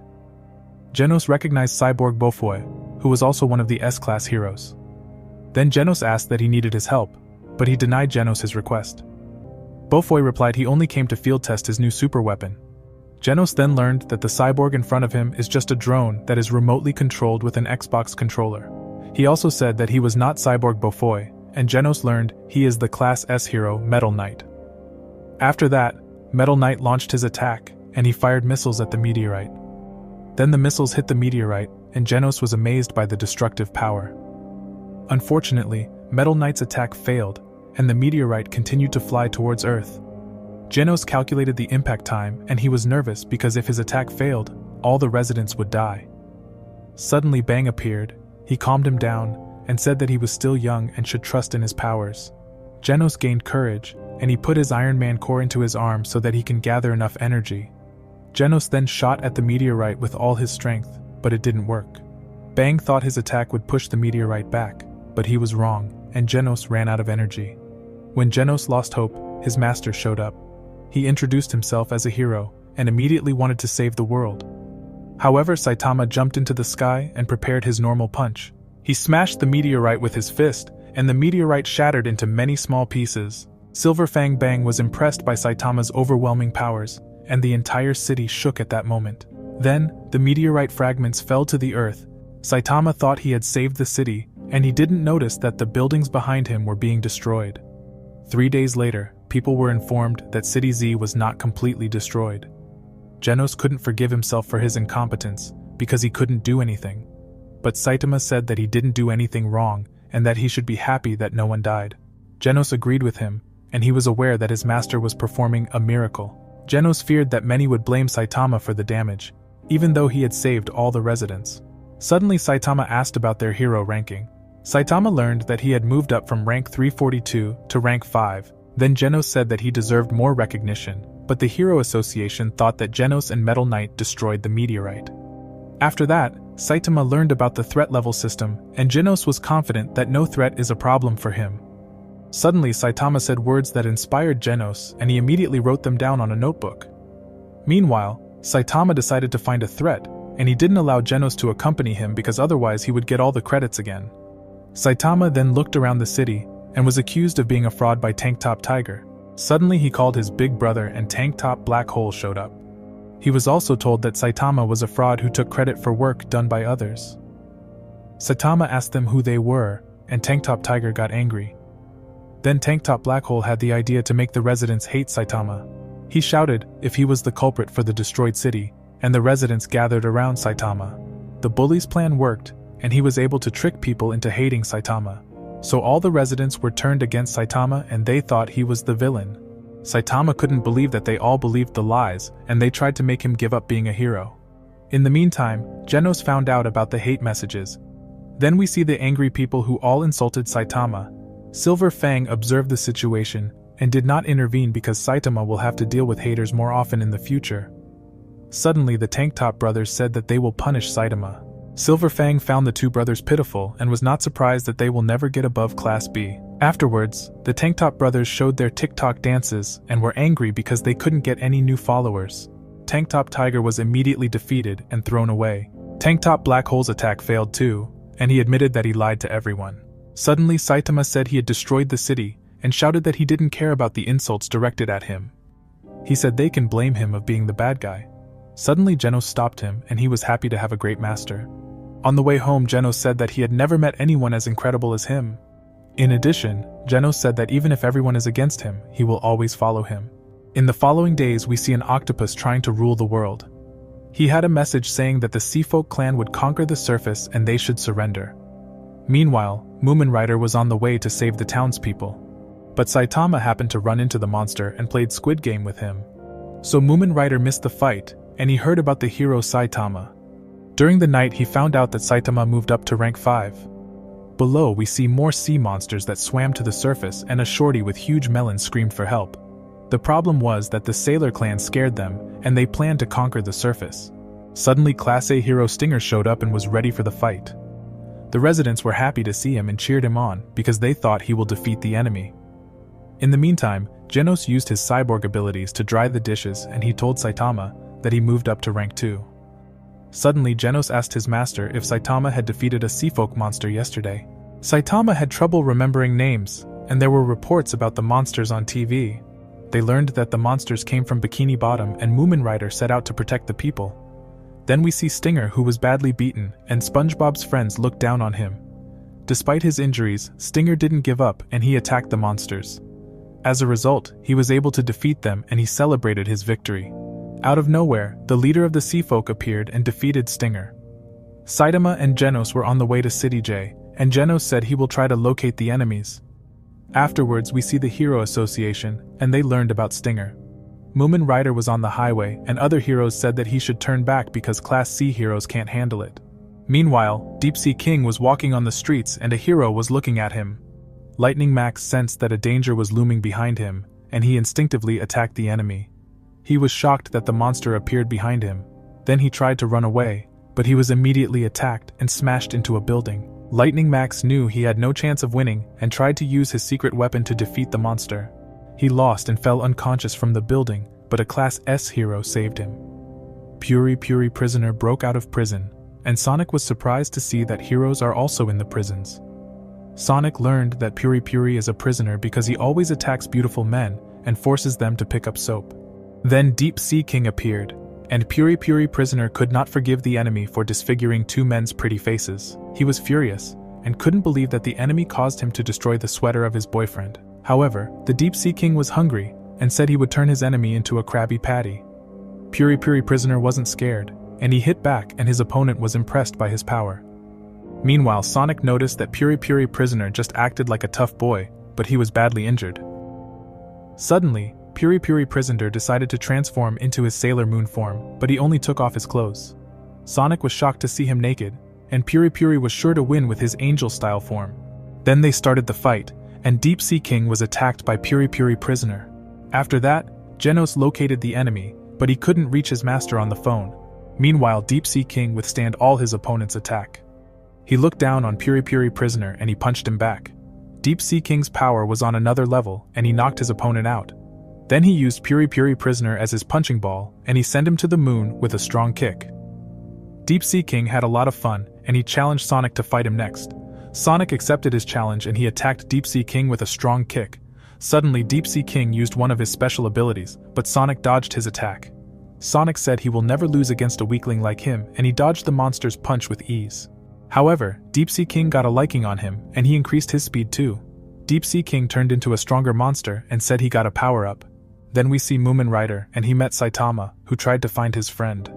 A: Genos recognized Cyborg Beaufoy, who was also one of the S-class heroes. Then Genos asked that he needed his help, but he denied Genos his request. Beaufoy replied he only came to field test his new super weapon. Genos then learned that the cyborg in front of him is just a drone that is remotely controlled with an Xbox controller. He also said that he was not Cyborg Beaufoy, and Genos learned he is the Class S hero Metal Knight. After that, Metal Knight launched his attack, and he fired missiles at the meteorite. Then the missiles hit the meteorite, and Genos was amazed by the destructive power. Unfortunately, Metal Knight's attack failed, and the meteorite continued to fly towards Earth. Genos calculated the impact time and he was nervous because if his attack failed, all the residents would die. Suddenly Bang appeared. He calmed him down and said that he was still young and should trust in his powers. Genos gained courage, and he put his Iron Man core into his arm so that he can gather enough energy. Genos then shot at the meteorite with all his strength, but it didn't work. Bang thought his attack would push the meteorite back, but he was wrong, and Genos ran out of energy. When Genos lost hope, his master showed up. He introduced himself as a hero, and immediately wanted to save the world. However, Saitama jumped into the sky and prepared his normal punch. He smashed the meteorite with his fist, and the meteorite shattered into many small pieces. Silver Fang Bang was impressed by Saitama's overwhelming powers, and the entire city shook at that moment. Then, the meteorite fragments fell to the earth. Saitama thought he had saved the city, and he didn't notice that the buildings behind him were being destroyed. 3 days later, people were informed that City Z was not completely destroyed. Genos couldn't forgive himself for his incompetence, because he couldn't do anything. But Saitama said that he didn't do anything wrong, and that he should be happy that no one died. Genos agreed with him, and he was aware that his master was performing a miracle. Genos feared that many would blame Saitama for the damage, even though he had saved all the residents. Suddenly Saitama asked about their hero ranking. Saitama learned that he had moved up from rank 342 to rank 5. Then Genos said that he deserved more recognition, but the Hero Association thought that Genos and Metal Knight destroyed the meteorite. After that, Saitama learned about the threat level system, and Genos was confident that no threat is a problem for him. Suddenly Saitama said words that inspired Genos, and he immediately wrote them down on a notebook. Meanwhile, Saitama decided to find a threat, and he didn't allow Genos to accompany him because otherwise he would get all the credits again. Saitama then looked around the city, and was accused of being a fraud by Tank Top Tiger. Suddenly he called his big brother and Tank Top Black Hole showed up. He was also told that Saitama was a fraud who took credit for work done by others. Saitama asked them who they were, and Tank Top Tiger got angry. Then Tank Top Black Hole had the idea to make the residents hate Saitama. He shouted if he was the culprit for the destroyed city, and the residents gathered around Saitama. The bully's plan worked, and he was able to trick people into hating Saitama. So all the residents were turned against Saitama and they thought he was the villain. Saitama couldn't believe that they all believed the lies, and they tried to make him give up being a hero. In the meantime, Genos found out about the hate messages. Then we see the angry people who all insulted Saitama. Silver Fang observed the situation and did not intervene because Saitama will have to deal with haters more often in the future. Suddenly the Tank Top brothers said that they will punish Saitama. Silver Fang found the two brothers pitiful and was not surprised that they will never get above Class B. Afterwards, the Tank Top brothers showed their TikTok dances and were angry because they couldn't get any new followers. Tank Top Tiger was immediately defeated and thrown away. Tank Top Black Hole's attack failed too, and he admitted that he lied to everyone. Suddenly Saitama said he had destroyed the city and shouted that he didn't care about the insults directed at him. He said they can blame him of being the bad guy. Suddenly Genos stopped him and he was happy to have a great master. On the way home, Genos said that he had never met anyone as incredible as him. In addition, Genos said that even if everyone is against him, he will always follow him. In the following days we see an octopus trying to rule the world. He had a message saying that the Seafolk clan would conquer the surface and they should surrender. Meanwhile, Moomin Rider was on the way to save the townspeople. But Saitama happened to run into the monster and played Squid Game with him. So Moomin Rider missed the fight, and he heard about the hero Saitama. During the night he found out that Saitama moved up to rank 5. Below we see more sea monsters that swam to the surface, and a shorty with huge melons screamed for help. The problem was that the Sailor clan scared them, and they planned to conquer the surface. Suddenly Class A hero Stinger showed up and was ready for the fight. The residents were happy to see him and cheered him on, because they thought he will defeat the enemy. In the meantime, Genos used his cyborg abilities to dry the dishes, and he told Saitama that he moved up to rank 2. Suddenly Genos asked his master if Saitama had defeated a Seafolk monster yesterday. Saitama had trouble remembering names, and there were reports about the monsters on TV. They learned that the monsters came from Bikini Bottom, and Moomin Rider set out to protect the people. Then we see Stinger, who was badly beaten, and SpongeBob's friends looked down on him. Despite his injuries, Stinger didn't give up and he attacked the monsters. As a result, he was able to defeat them and he celebrated his victory. Out of nowhere, the leader of the Seafolk appeared and defeated Stinger. Saitama and Genos were on the way to City J, and Genos said he will try to locate the enemies. Afterwards we see the Hero Association, and they learned about Stinger. Moomin Rider was on the highway, and other heroes said that he should turn back because Class C heroes can't handle it. Meanwhile, Deep Sea King was walking on the streets and a hero was looking at him. Lightning Max sensed that a danger was looming behind him, and he instinctively attacked the enemy. He was shocked that the monster appeared behind him. Then he tried to run away, but he was immediately attacked and smashed into a building. Lightning Max knew he had no chance of winning and tried to use his secret weapon to defeat the monster. He lost and fell unconscious from the building, but a Class S hero saved him. Puri Prisoner broke out of prison, and Sonic was surprised to see that heroes are also in the prisons. Sonic learned that Puri is a prisoner because he always attacks beautiful men and forces them to pick up soap. Then Deep Sea King appeared, and Puri Prisoner could not forgive the enemy for disfiguring two men's pretty faces. He was furious, and couldn't believe that the enemy caused him to destroy the sweater of his boyfriend. However, the Deep Sea King was hungry, and said he would turn his enemy into a Krabby Patty. Puri Prisoner wasn't scared, and he hit back and his opponent was impressed by his power. Meanwhile, Sonic noticed that Puri Prisoner just acted like a tough boy, but he was badly injured. Suddenly, Puri Prisoner decided to transform into his Sailor Moon form, but he only took off his clothes. Sonic was shocked to see him naked, and Puri was sure to win with his angel-style form. Then they started the fight, and Deep Sea King was attacked by Puri Prisoner. After that, Genos located the enemy, but he couldn't reach his master on the phone. Meanwhile, Deep Sea King withstood all his opponent's attack. He looked down on Puri Prisoner and he punched him back. Deep Sea King's power was on another level and he knocked his opponent out. Then he used Puri Prisoner as his punching ball and he sent him to the moon with a strong kick. Deep Sea King had a lot of fun and he challenged Sonic to fight him next. Sonic accepted his challenge and he attacked Deep Sea King with a strong kick. Suddenly, Deep Sea King used one of his special abilities, but Sonic dodged his attack. Sonic said he will never lose against a weakling like him and he dodged the monster's punch with ease. However, Deep Sea King got a liking on him and he increased his speed too. Deep Sea King turned into a stronger monster and said he got a power-up. Then we see Moomin Rider and he met Saitama, who tried to find his friend.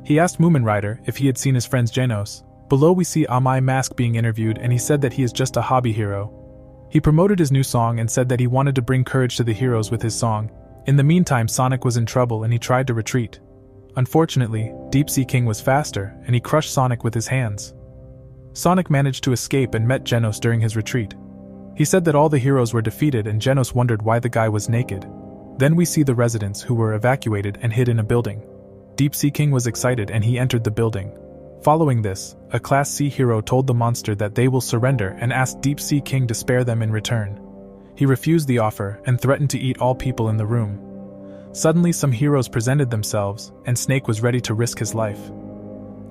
A: He asked Moomin Rider if he had seen his friend's Genos. Below we see Amai Mask being interviewed and he said that he is just a hobby hero. He promoted his new song and said that he wanted to bring courage to the heroes with his song. In the meantime, Sonic was in trouble and he tried to retreat. Unfortunately, Deep Sea King was faster and he crushed Sonic with his hands. Sonic managed to escape and met Genos during his retreat. He said that all the heroes were defeated and Genos wondered why the guy was naked. Then we see the residents who were evacuated and hid in a building. Deep Sea King was excited and he entered the building. Following this, a Class C hero told the monster that they will surrender and asked Deep Sea King to spare them in return. He refused the offer and threatened to eat all people in the room. Suddenly some heroes presented themselves, and Snake was ready to risk his life.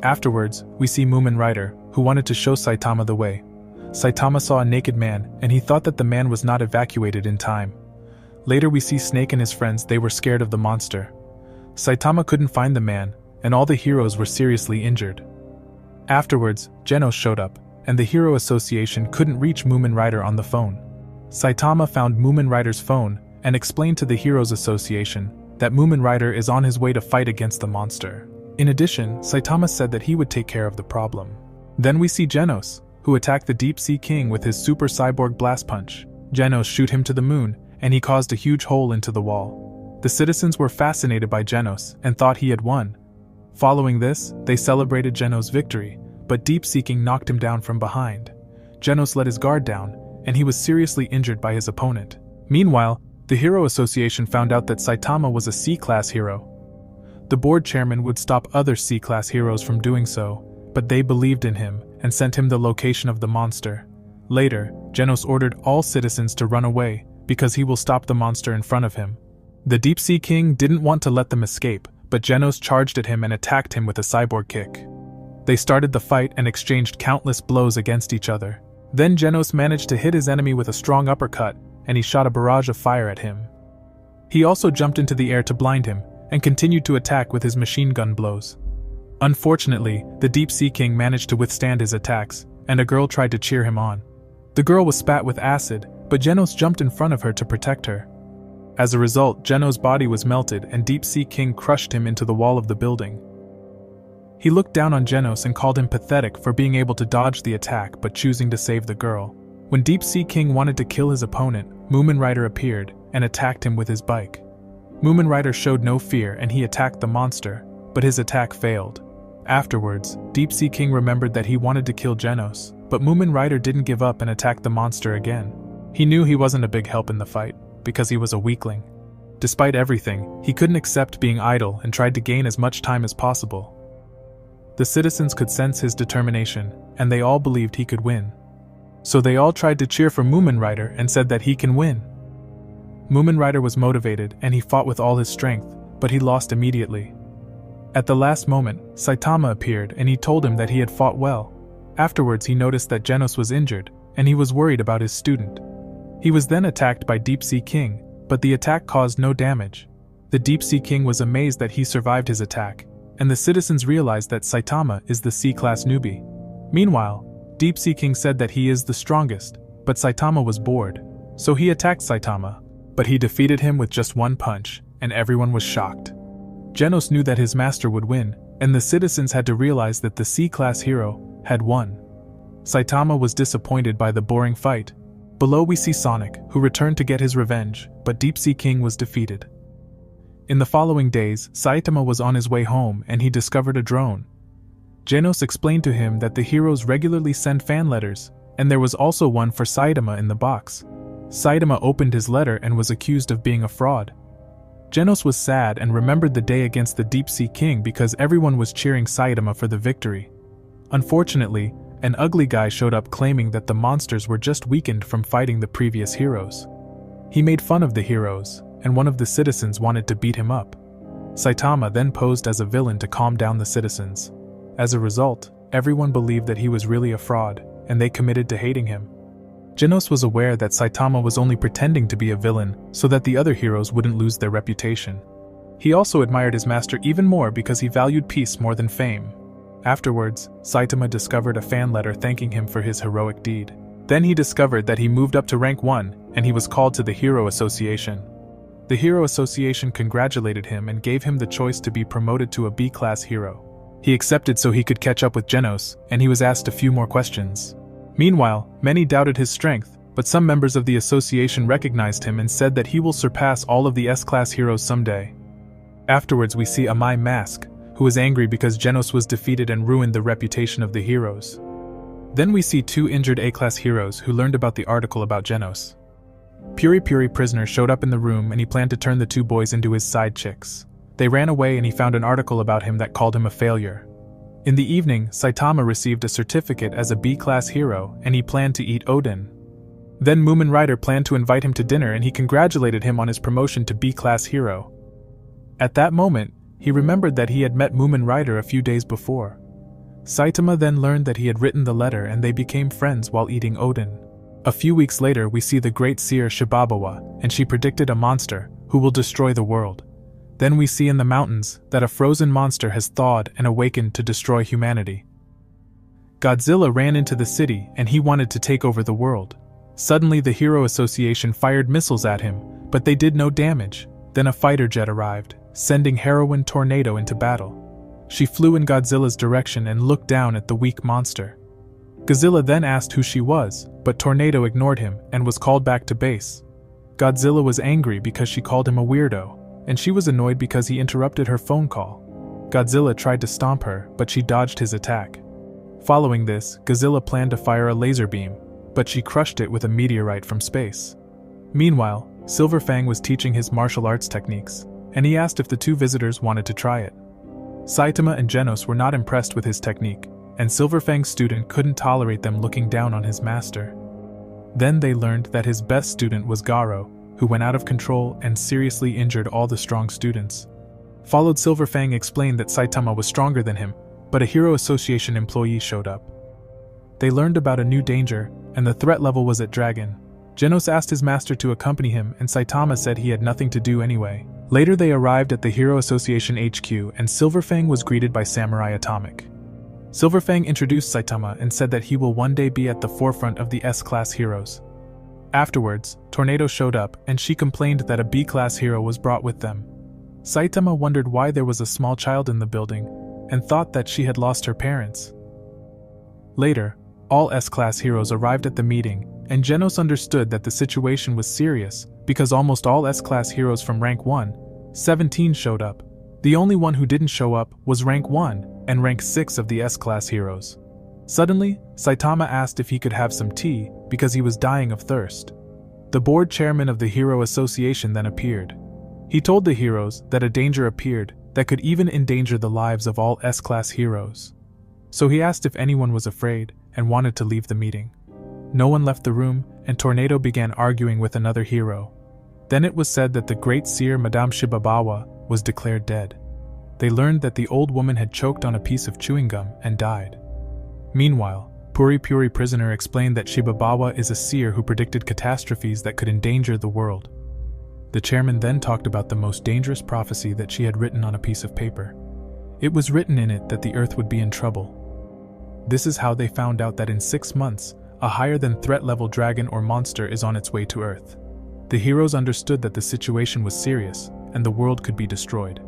A: Afterwards, we see Moomin Rider, who wanted to show Saitama the way. Saitama saw a naked man, and he thought that the man was not evacuated in time. Later we see Snake and his friends, they were scared of the monster. Saitama couldn't find the man, and all the heroes were seriously injured. Afterwards, Genos showed up, and the Hero Association couldn't reach Moomin Rider on the phone. Saitama found Moomin Rider's phone, and explained to the Heroes Association that Moomin Rider is on his way to fight against the monster. In addition, Saitama said that he would take care of the problem. Then we see Genos, who attacked the Deep Sea King with his Super Cyborg Blast Punch. Genos shoot him to the moon, and he caused a huge hole into the wall. The citizens were fascinated by Genos and thought he had won. Following this, they celebrated Genos' victory, but Deep Sea King knocked him down from behind. Genos let his guard down, and he was seriously injured by his opponent. Meanwhile, the Hero Association found out that Saitama was a C-class hero. The board chairman would stop other C-class heroes from doing so, but they believed in him and sent him the location of the monster. Later, Genos ordered all citizens to run away because he will stop the monster in front of him. The Deep Sea King didn't want to let them escape, but Genos charged at him and attacked him with a cyborg kick. They started the fight and exchanged countless blows against each other. Then Genos managed to hit his enemy with a strong uppercut, and he shot a barrage of fire at him. He also jumped into the air to blind him, and continued to attack with his machine gun blows. Unfortunately, the Deep Sea King managed to withstand his attacks, and a girl tried to cheer him on. The girl was spat with acid, but Genos jumped in front of her to protect her. As a result, Genos' body was melted and Deep Sea King crushed him into the wall of the building. He looked down on Genos and called him pathetic for being able to dodge the attack but choosing to save the girl. When Deep Sea King wanted to kill his opponent, Moomin Rider appeared and attacked him with his bike. Moomin Rider showed no fear and he attacked the monster, but his attack failed. Afterwards, Deep Sea King remembered that he wanted to kill Genos, but Moomin Rider didn't give up and attacked the monster again. He knew he wasn't a big help in the fight, because he was a weakling. Despite everything, he couldn't accept being idle and tried to gain as much time as possible. The citizens could sense his determination, and they all believed he could win. So they all tried to cheer for Moomin Rider and said that he can win. Moomin Rider was motivated and he fought with all his strength, but he lost immediately. At the last moment, Saitama appeared and he told him that he had fought well. Afterwards he noticed that Genos was injured, and he was worried about his student. He was then attacked by Deep Sea King, but the attack caused no damage. The Deep Sea King was amazed that he survived his attack, and the citizens realized that Saitama is the C-class newbie. Meanwhile, Deep Sea King said that he is the strongest, but Saitama was bored, so he attacked Saitama, but he defeated him with just one punch, and everyone was shocked. Genos knew that his master would win, and the citizens had to realize that the C-class hero had won. Saitama was disappointed by the boring fight. Below we see Sonic, who returned to get his revenge, but Deep Sea King was defeated. In the following days, Saitama was on his way home and he discovered a drone. Genos explained to him that the heroes regularly send fan letters, and there was also one for Saitama in the box. Saitama opened his letter and was accused of being a fraud. Genos was sad and remembered the day against the Deep Sea King because everyone was cheering Saitama for the victory. Unfortunately, an ugly guy showed up claiming that the monsters were just weakened from fighting the previous heroes. He made fun of the heroes, and one of the citizens wanted to beat him up. Saitama then posed as a villain to calm down the citizens. As a result, everyone believed that he was really a fraud, and they committed to hating him. Genos was aware that Saitama was only pretending to be a villain so that the other heroes wouldn't lose their reputation. He also admired his master even more because he valued peace more than fame. Afterwards, Saitama discovered a fan letter thanking him for his heroic deed. Then he discovered that he moved up to rank 1, and he was called to the Hero Association. The Hero Association congratulated him and gave him the choice to be promoted to a B-class hero. He accepted so he could catch up with Genos, and he was asked a few more questions. Meanwhile, many doubted his strength, but some members of the association recognized him and said that he will surpass all of the S-class heroes someday. Afterwards we see Amai Mask, who is angry because Genos was defeated and ruined the reputation of the heroes. Then we see two injured A-class heroes who learned about the article about Genos. Puri Puri Prisoner showed up in the room and he planned to turn the two boys into his side chicks. They ran away and he found an article about him that called him a failure. In the evening, Saitama received a certificate as a B-class hero and he planned to eat Odin. Then Moomin Rider planned to invite him to dinner and he congratulated him on his promotion to B-class hero. At that moment, he remembered that he had met Moomin Rider a few days before. Saitama then learned that he had written the letter and they became friends while eating Odin. A few weeks later we see the great seer Shibabawa, and she predicted a monster who will destroy the world. Then we see in the mountains that a frozen monster has thawed and awakened to destroy humanity. Godzilla ran into the city and he wanted to take over the world. Suddenly the Hero Association fired missiles at him, but they did no damage. Then a fighter jet arrived, sending Heroine Tornado into battle. She flew in Godzilla's direction and looked down at the weak monster. Godzilla then asked who she was, but Tornado ignored him and was called back to base. Godzilla was angry because she called him a weirdo, and she was annoyed because he interrupted her phone call. Godzilla tried to stomp her, but she dodged his attack. Following this, Godzilla planned to fire a laser beam, but she crushed it with a meteorite from space. Meanwhile, Silverfang was teaching his martial arts techniques, and he asked if the two visitors wanted to try it. Saitama and Genos were not impressed with his technique, and Silverfang's student couldn't tolerate them looking down on his master. Then they learned that his best student was Garo, who went out of control and seriously injured all the strong students. Followed Silverfang explained that Saitama was stronger than him, but a Hero Association employee showed up. They learned about a new danger, and the threat level was at Dragon. Genos asked his master to accompany him and Saitama said he had nothing to do anyway. Later they arrived at the Hero Association HQ and Silverfang was greeted by Samurai Atomic. Silverfang introduced Saitama and said that he will one day be at the forefront of the S-class heroes. Afterwards, Tornado showed up and she complained that a B-class hero was brought with them. Saitama wondered why there was a small child in the building and thought that she had lost her parents. Later, all S-class heroes arrived at the meeting and Genos understood that the situation was serious because almost all S-class heroes from rank 1, 17 showed up. The only one who didn't show up was rank 1 and rank 6 of the S-class heroes. Suddenly, Saitama asked if he could have some tea because he was dying of thirst. The board chairman of the Hero Association then appeared. He told the heroes that a danger appeared that could even endanger the lives of all S-class heroes. So he asked if anyone was afraid and wanted to leave the meeting. No one left the room, and Tornado began arguing with another hero. Then it was said that the great seer Madame Shibabawa was declared dead. They learned that the old woman had choked on a piece of chewing gum and died. Meanwhile, Puri Puri Prisoner explained that Shibabawa is a seer who predicted catastrophes that could endanger the world. The chairman then talked about the most dangerous prophecy that she had written on a piece of paper. It was written in it that the earth would be in trouble. This is how they found out that in 6 months, a higher than threat level dragon or monster is on its way to Earth. The heroes understood that the situation was serious and the world could be destroyed.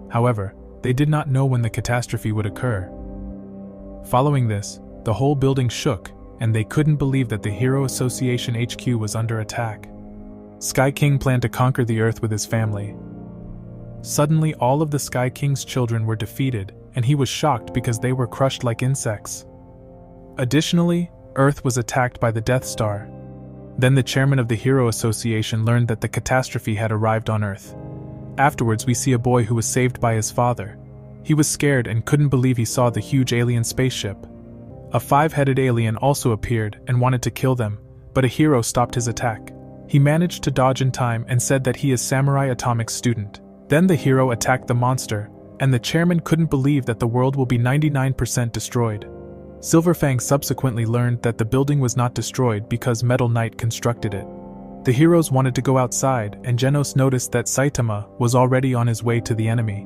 A: However, they did not know when the catastrophe would occur. Following this, the whole building shook, and they couldn't believe that the Hero Association HQ was under attack. Sky King planned to conquer the Earth with his family. Suddenly, all of the Sky King's children were defeated, and he was shocked because they were crushed like insects. Additionally, Earth was attacked by the Death Star. Then the chairman of the Hero Association learned that the catastrophe had arrived on Earth. Afterwards, we see a boy who was saved by his father. He was scared and couldn't believe he saw the huge alien spaceship. A 5-headed alien also appeared and wanted to kill them, but a hero stopped his attack. He managed to dodge in time and said that he is Samurai Atomic's student. Then the hero attacked the monster, and the chairman couldn't believe that the world will be 99% destroyed. Silverfang subsequently learned that the building was not destroyed because Metal Knight constructed it. The heroes wanted to go outside, and Genos noticed that Saitama was already on his way to the enemy.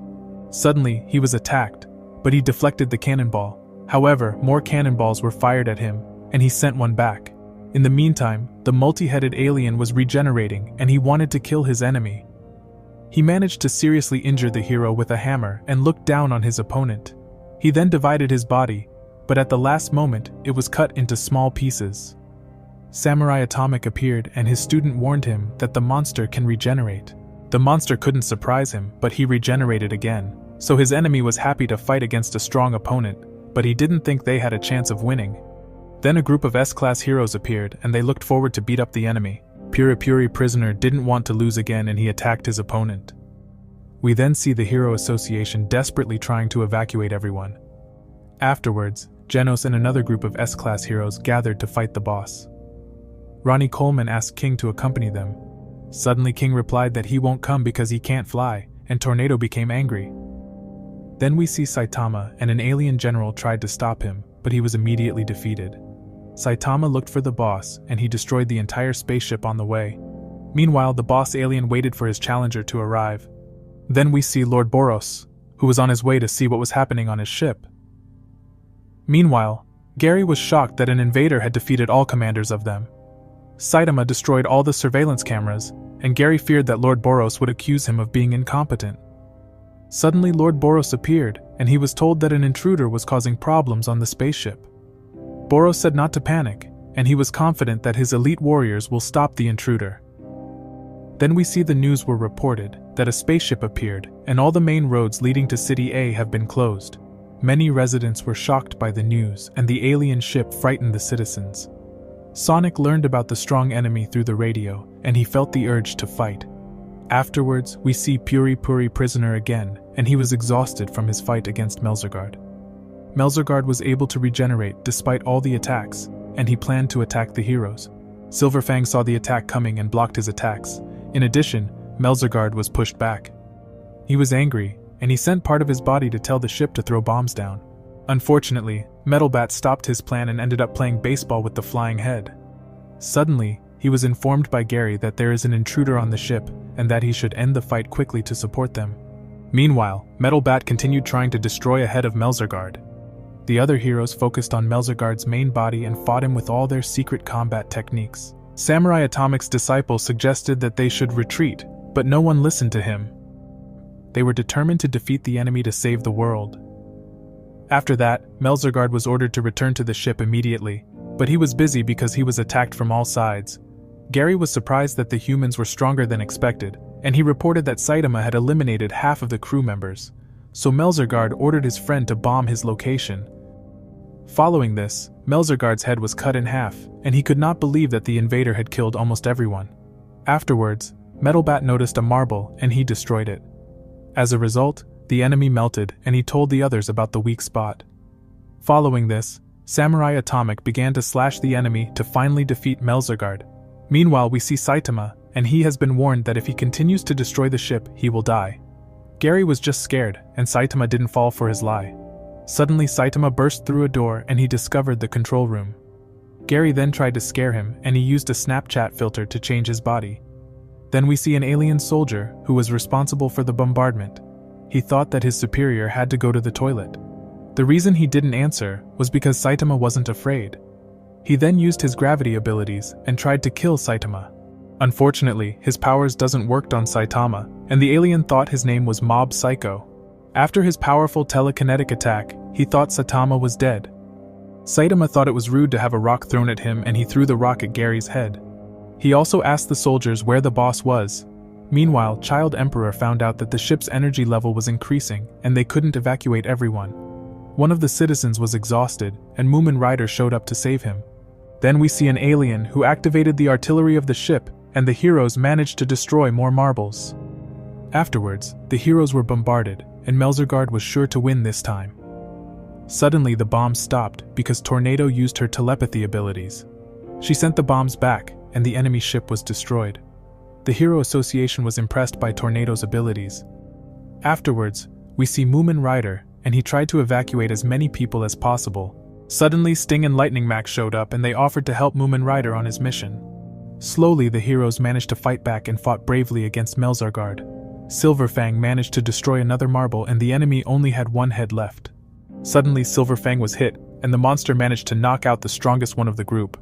A: Suddenly, he was attacked, but he deflected the cannonball. However, more cannonballs were fired at him, and he sent one back. In the meantime, the multi-headed alien was regenerating, and he wanted to kill his enemy. He managed to seriously injure the hero with a hammer and looked down on his opponent. He then divided his body, but at the last moment, it was cut into small pieces. Samurai Atomic appeared and his student warned him that the monster can regenerate. The monster couldn't surprise him, but he regenerated again, so his enemy was happy to fight against a strong opponent, but he didn't think they had a chance of winning. Then a group of S-class heroes appeared and they looked forward to beat up the enemy. Puri Puri Prisoner didn't want to lose again and he attacked his opponent. We then see the Hero Association desperately trying to evacuate everyone. Afterwards, Genos and another group of S-class heroes gathered to fight the boss. Ronnie Coleman asked King to accompany them. Suddenly King replied that he won't come because he can't fly, and Tornado became angry. Then we see Saitama and an alien general tried to stop him, but he was immediately defeated. Saitama looked for the boss, and he destroyed the entire spaceship on the way. Meanwhile, the boss alien waited for his challenger to arrive. Then we see Lord Boros, who was on his way to see what was happening on his ship. Meanwhile, Gary was shocked that an invader had defeated all commanders of them. Saitama destroyed all the surveillance cameras, and Gary feared that Lord Boros would accuse him of being incompetent. Suddenly Lord Boros appeared, and he was told that an intruder was causing problems on the spaceship. Boros said not to panic, and he was confident that his elite warriors will stop the intruder. Then we see the news were reported that a spaceship appeared, and all the main roads leading to City A have been closed. Many residents were shocked by the news, and the alien ship frightened the citizens. Sonic learned about the strong enemy through the radio, and he felt the urge to fight. Afterwards, we see Puri Puri Prisoner again, and he was exhausted from his fight against Melzergard. Melzergard was able to regenerate despite all the attacks, and he planned to attack the heroes. Silverfang saw the attack coming and blocked his attacks. In addition, Melzergard was pushed back. He was angry, and he sent part of his body to tell the ship to throw bombs down. Unfortunately, Metalbat stopped his plan and ended up playing baseball with the flying head. Suddenly, he was informed by Gary that there is an intruder on the ship, and that he should end the fight quickly to support them. Meanwhile, Metalbat continued trying to destroy a head of Melzergard. The other heroes focused on Melzergard's main body and fought him with all their secret combat techniques. Samurai Atomic's disciple suggested that they should retreat, but no one listened to him. They were determined to defeat the enemy to save the world. After that, Melzergard was ordered to return to the ship immediately, but he was busy because he was attacked from all sides. Gary was surprised that the humans were stronger than expected, and he reported that Saitama had eliminated half of the crew members, so Melzergaard ordered his friend to bomb his location. Following this, Melzergaard's head was cut in half, and he could not believe that the invader had killed almost everyone. Afterwards, Metalbat noticed a marble and he destroyed it. As a result, the enemy melted and he told the others about the weak spot. Following this, Samurai Atomic began to slash the enemy to finally defeat Melzergaard. Meanwhile, we see Saitama, and he has been warned that if he continues to destroy the ship, he will die. Gary was just scared, and Saitama didn't fall for his lie. Suddenly, Saitama burst through a door and he discovered the control room. Gary then tried to scare him and he used a Snapchat filter to change his body. Then we see an alien soldier who was responsible for the bombardment. He thought that his superior had to go to the toilet. The reason he didn't answer was because Saitama wasn't afraid. He then used his gravity abilities and tried to kill Saitama. Unfortunately, his powers doesn't work on Saitama, and the alien thought his name was Mob Psycho. After his powerful telekinetic attack, he thought Saitama was dead. Saitama thought it was rude to have a rock thrown at him and he threw the rock at Gary's head. He also asked the soldiers where the boss was. Meanwhile, Child Emperor found out that the ship's energy level was increasing and they couldn't evacuate everyone. One of the citizens was exhausted, and Moomin Rider showed up to save him. Then we see an alien who activated the artillery of the ship, and the heroes managed to destroy more marbles. Afterwards, the heroes were bombarded, and Melzergaard was sure to win this time. Suddenly the bombs stopped because Tornado used her telepathy abilities. She sent the bombs back, and the enemy ship was destroyed. The Hero Association was impressed by Tornado's abilities. Afterwards, we see Moomin Rider, and he tried to evacuate as many people as possible. Suddenly Sting and Lightning Max showed up and they offered to help Moomin Rider on his mission. Slowly the heroes managed to fight back and fought bravely against Melzergaard. Silverfang managed to destroy another marble and the enemy only had one head left. Suddenly Silverfang was hit, and the monster managed to knock out the strongest one of the group.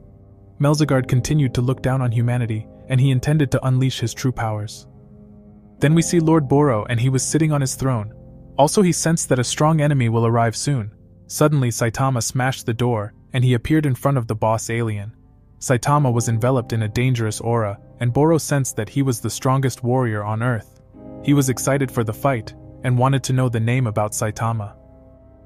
A: Melzergaard continued to look down on humanity, and he intended to unleash his true powers. Then we see Lord Boro, and he was sitting on his throne. Also he sensed that a strong enemy will arrive soon. Suddenly Saitama smashed the door, and he appeared in front of the boss alien. Saitama was enveloped in a dangerous aura, and Boro sensed that he was the strongest warrior on Earth. He was excited for the fight, and wanted to know the name about Saitama.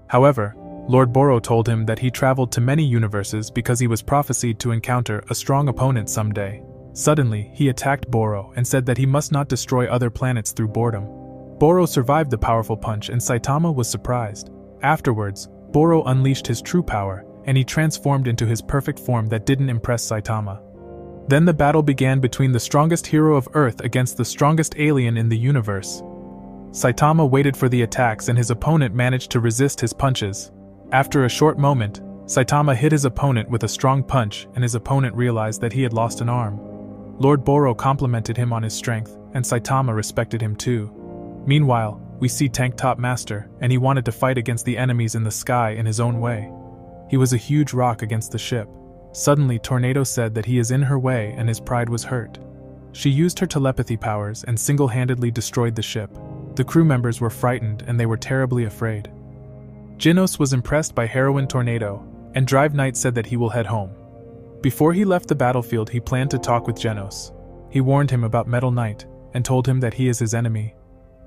A: However, Lord Boro told him that he traveled to many universes because he was prophesied to encounter a strong opponent someday. Suddenly, he attacked Boro and said that he must not destroy other planets through boredom. Boro survived the powerful punch and Saitama was surprised. Afterwards, Boro unleashed his true power, and he transformed into his perfect form that didn't impress Saitama. Then the battle began between the strongest hero of Earth against the strongest alien in the universe. Saitama waited for the attacks and his opponent managed to resist his punches. After a short moment, Saitama hit his opponent with a strong punch and his opponent realized that he had lost an arm. Lord Boro complimented him on his strength, and Saitama respected him too. Meanwhile, we see Tank Top Master, and he wanted to fight against the enemies in the sky in his own way. He was a huge rock against the ship. Suddenly Tornado said that he is in her way and his pride was hurt. She used her telepathy powers and single-handedly destroyed the ship. The crew members were frightened and they were terribly afraid. Genos was impressed by Heroine Tornado, and Drive Knight said that he will head home. Before he left the battlefield he planned to talk with Genos. He warned him about Metal Knight, and told him that he is his enemy.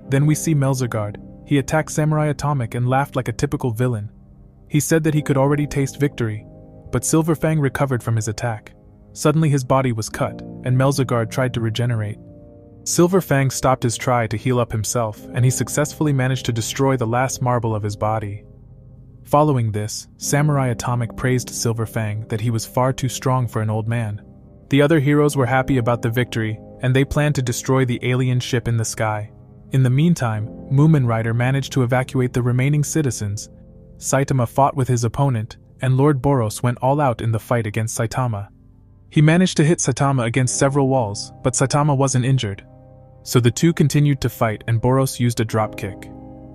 A: Then we see Melzergaard. He attacked Samurai Atomic and laughed like a typical villain. He said that he could already taste victory, but Silverfang recovered from his attack. Suddenly his body was cut, and Melzergaard tried to regenerate. Silverfang stopped his try to heal up himself, and he successfully managed to destroy the last marble of his body. Following this, Samurai Atomic praised Silverfang that he was far too strong for an old man. The other heroes were happy about the victory, and they planned to destroy the alien ship in the sky. In the meantime, Moomin Rider managed to evacuate the remaining citizens. Saitama fought with his opponent, and Lord Boros went all out in the fight against Saitama. He managed to hit Saitama against several walls, but Saitama wasn't injured. So the two continued to fight and Boros used a dropkick.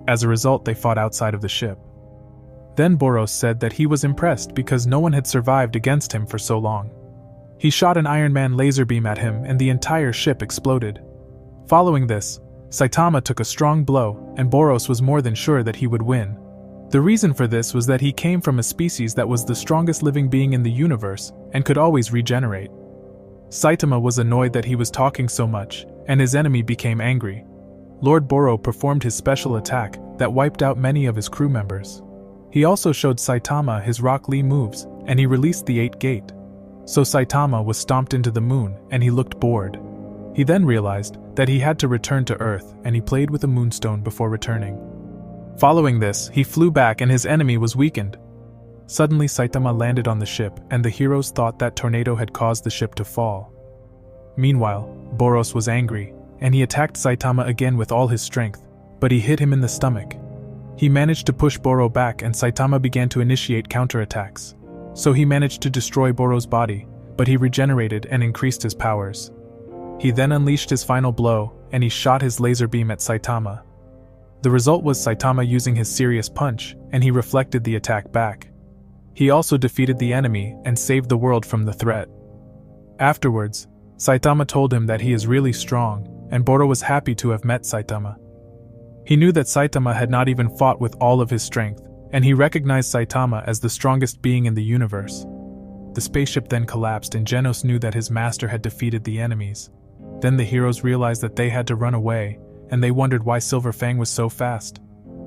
A: As a result, they fought outside of the ship. Then Boros said that he was impressed because no one had survived against him for so long. He shot an Iron Man laser beam at him and the entire ship exploded. Following this, Saitama took a strong blow, and Boros was more than sure that he would win. The reason for this was that he came from a species that was the strongest living being in the universe, and could always regenerate. Saitama was annoyed that he was talking so much, and his enemy became angry. Lord Boro performed his special attack that wiped out many of his crew members. He also showed Saitama his Rock Lee moves, and he released the 8 gate. So Saitama was stomped into the moon, and he looked bored. He then realized that he had to return to Earth, and he played with a moonstone before returning. Following this, he flew back and his enemy was weakened. Suddenly Saitama landed on the ship, and the heroes thought that tornado had caused the ship to fall. Meanwhile, Boros was angry, and he attacked Saitama again with all his strength, but he hit him in the stomach. He managed to push Boro back and Saitama began to initiate counterattacks. So he managed to destroy Boro's body, but he regenerated and increased his powers. He then unleashed his final blow, and he shot his laser beam at Saitama. The result was Saitama using his serious punch, and he reflected the attack back. He also defeated the enemy and saved the world from the threat. Afterwards, Saitama told him that he is really strong, and Boro was happy to have met Saitama. He knew that Saitama had not even fought with all of his strength, and he recognized Saitama as the strongest being in the universe. The spaceship then collapsed and Genos knew that his master had defeated the enemies. Then the heroes realized that they had to run away, and they wondered why Silver Fang was so fast.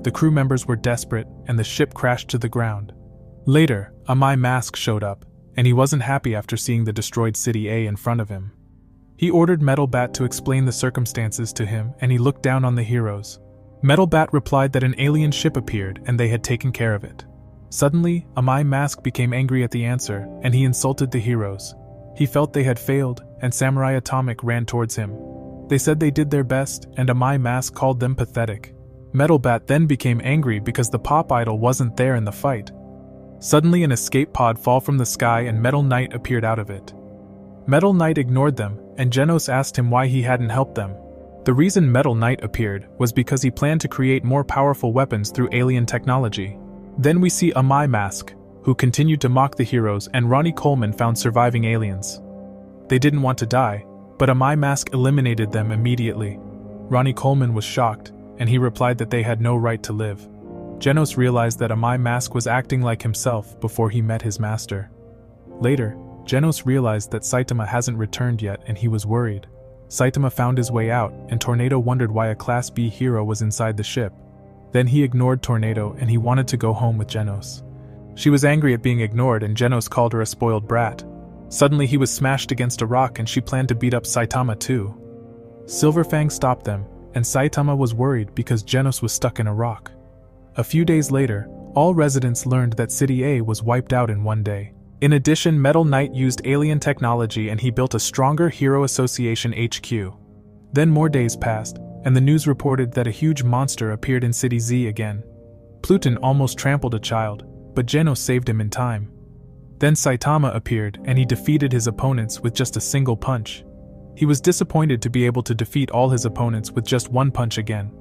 A: The crew members were desperate, and the ship crashed to the ground. Later, Amai Mask showed up, and he wasn't happy after seeing the destroyed City A in front of him. He ordered Metal Bat to explain the circumstances to him, and he looked down on the heroes. Metal Bat replied that an alien ship appeared and they had taken care of it. Suddenly, Amai Mask became angry at the answer, and he insulted the heroes. He felt they had failed, and Samurai Atomic ran towards him. They said they did their best, and Amai Mask called them pathetic. Metal Bat then became angry because the pop idol wasn't there in the fight. Suddenly an escape pod fell from the sky and Metal Knight appeared out of it. Metal Knight ignored them, and Genos asked him why he hadn't helped them. The reason Metal Knight appeared was because he planned to create more powerful weapons through alien technology. Then we see Amai Mask, who continued to mock the heroes, and Ronnie Coleman found surviving aliens. They didn't want to die, but Amai Mask eliminated them immediately. Ronnie Coleman was shocked, and he replied that they had no right to live. Genos realized that Amai Mask was acting like himself before he met his master. Later, Genos realized that Saitama hasn't returned yet and he was worried. Saitama found his way out, and Tornado wondered why a Class B hero was inside the ship. Then he ignored Tornado and he wanted to go home with Genos. She was angry at being ignored and Genos called her a spoiled brat. Suddenly he was smashed against a rock and she planned to beat up Saitama too. Silverfang stopped them, and Saitama was worried because Genos was stuck in a rock. A few days later, all residents learned that City A was wiped out in one day. In addition, Metal Knight used alien technology and he built a stronger Hero Association HQ. Then more days passed, and the news reported that a huge monster appeared in City Z again. Pluton almost trampled a child, but Genos saved him in time. Then Saitama appeared and he defeated his opponents with just a single punch. He was disappointed to be able to defeat all his opponents with just one punch again.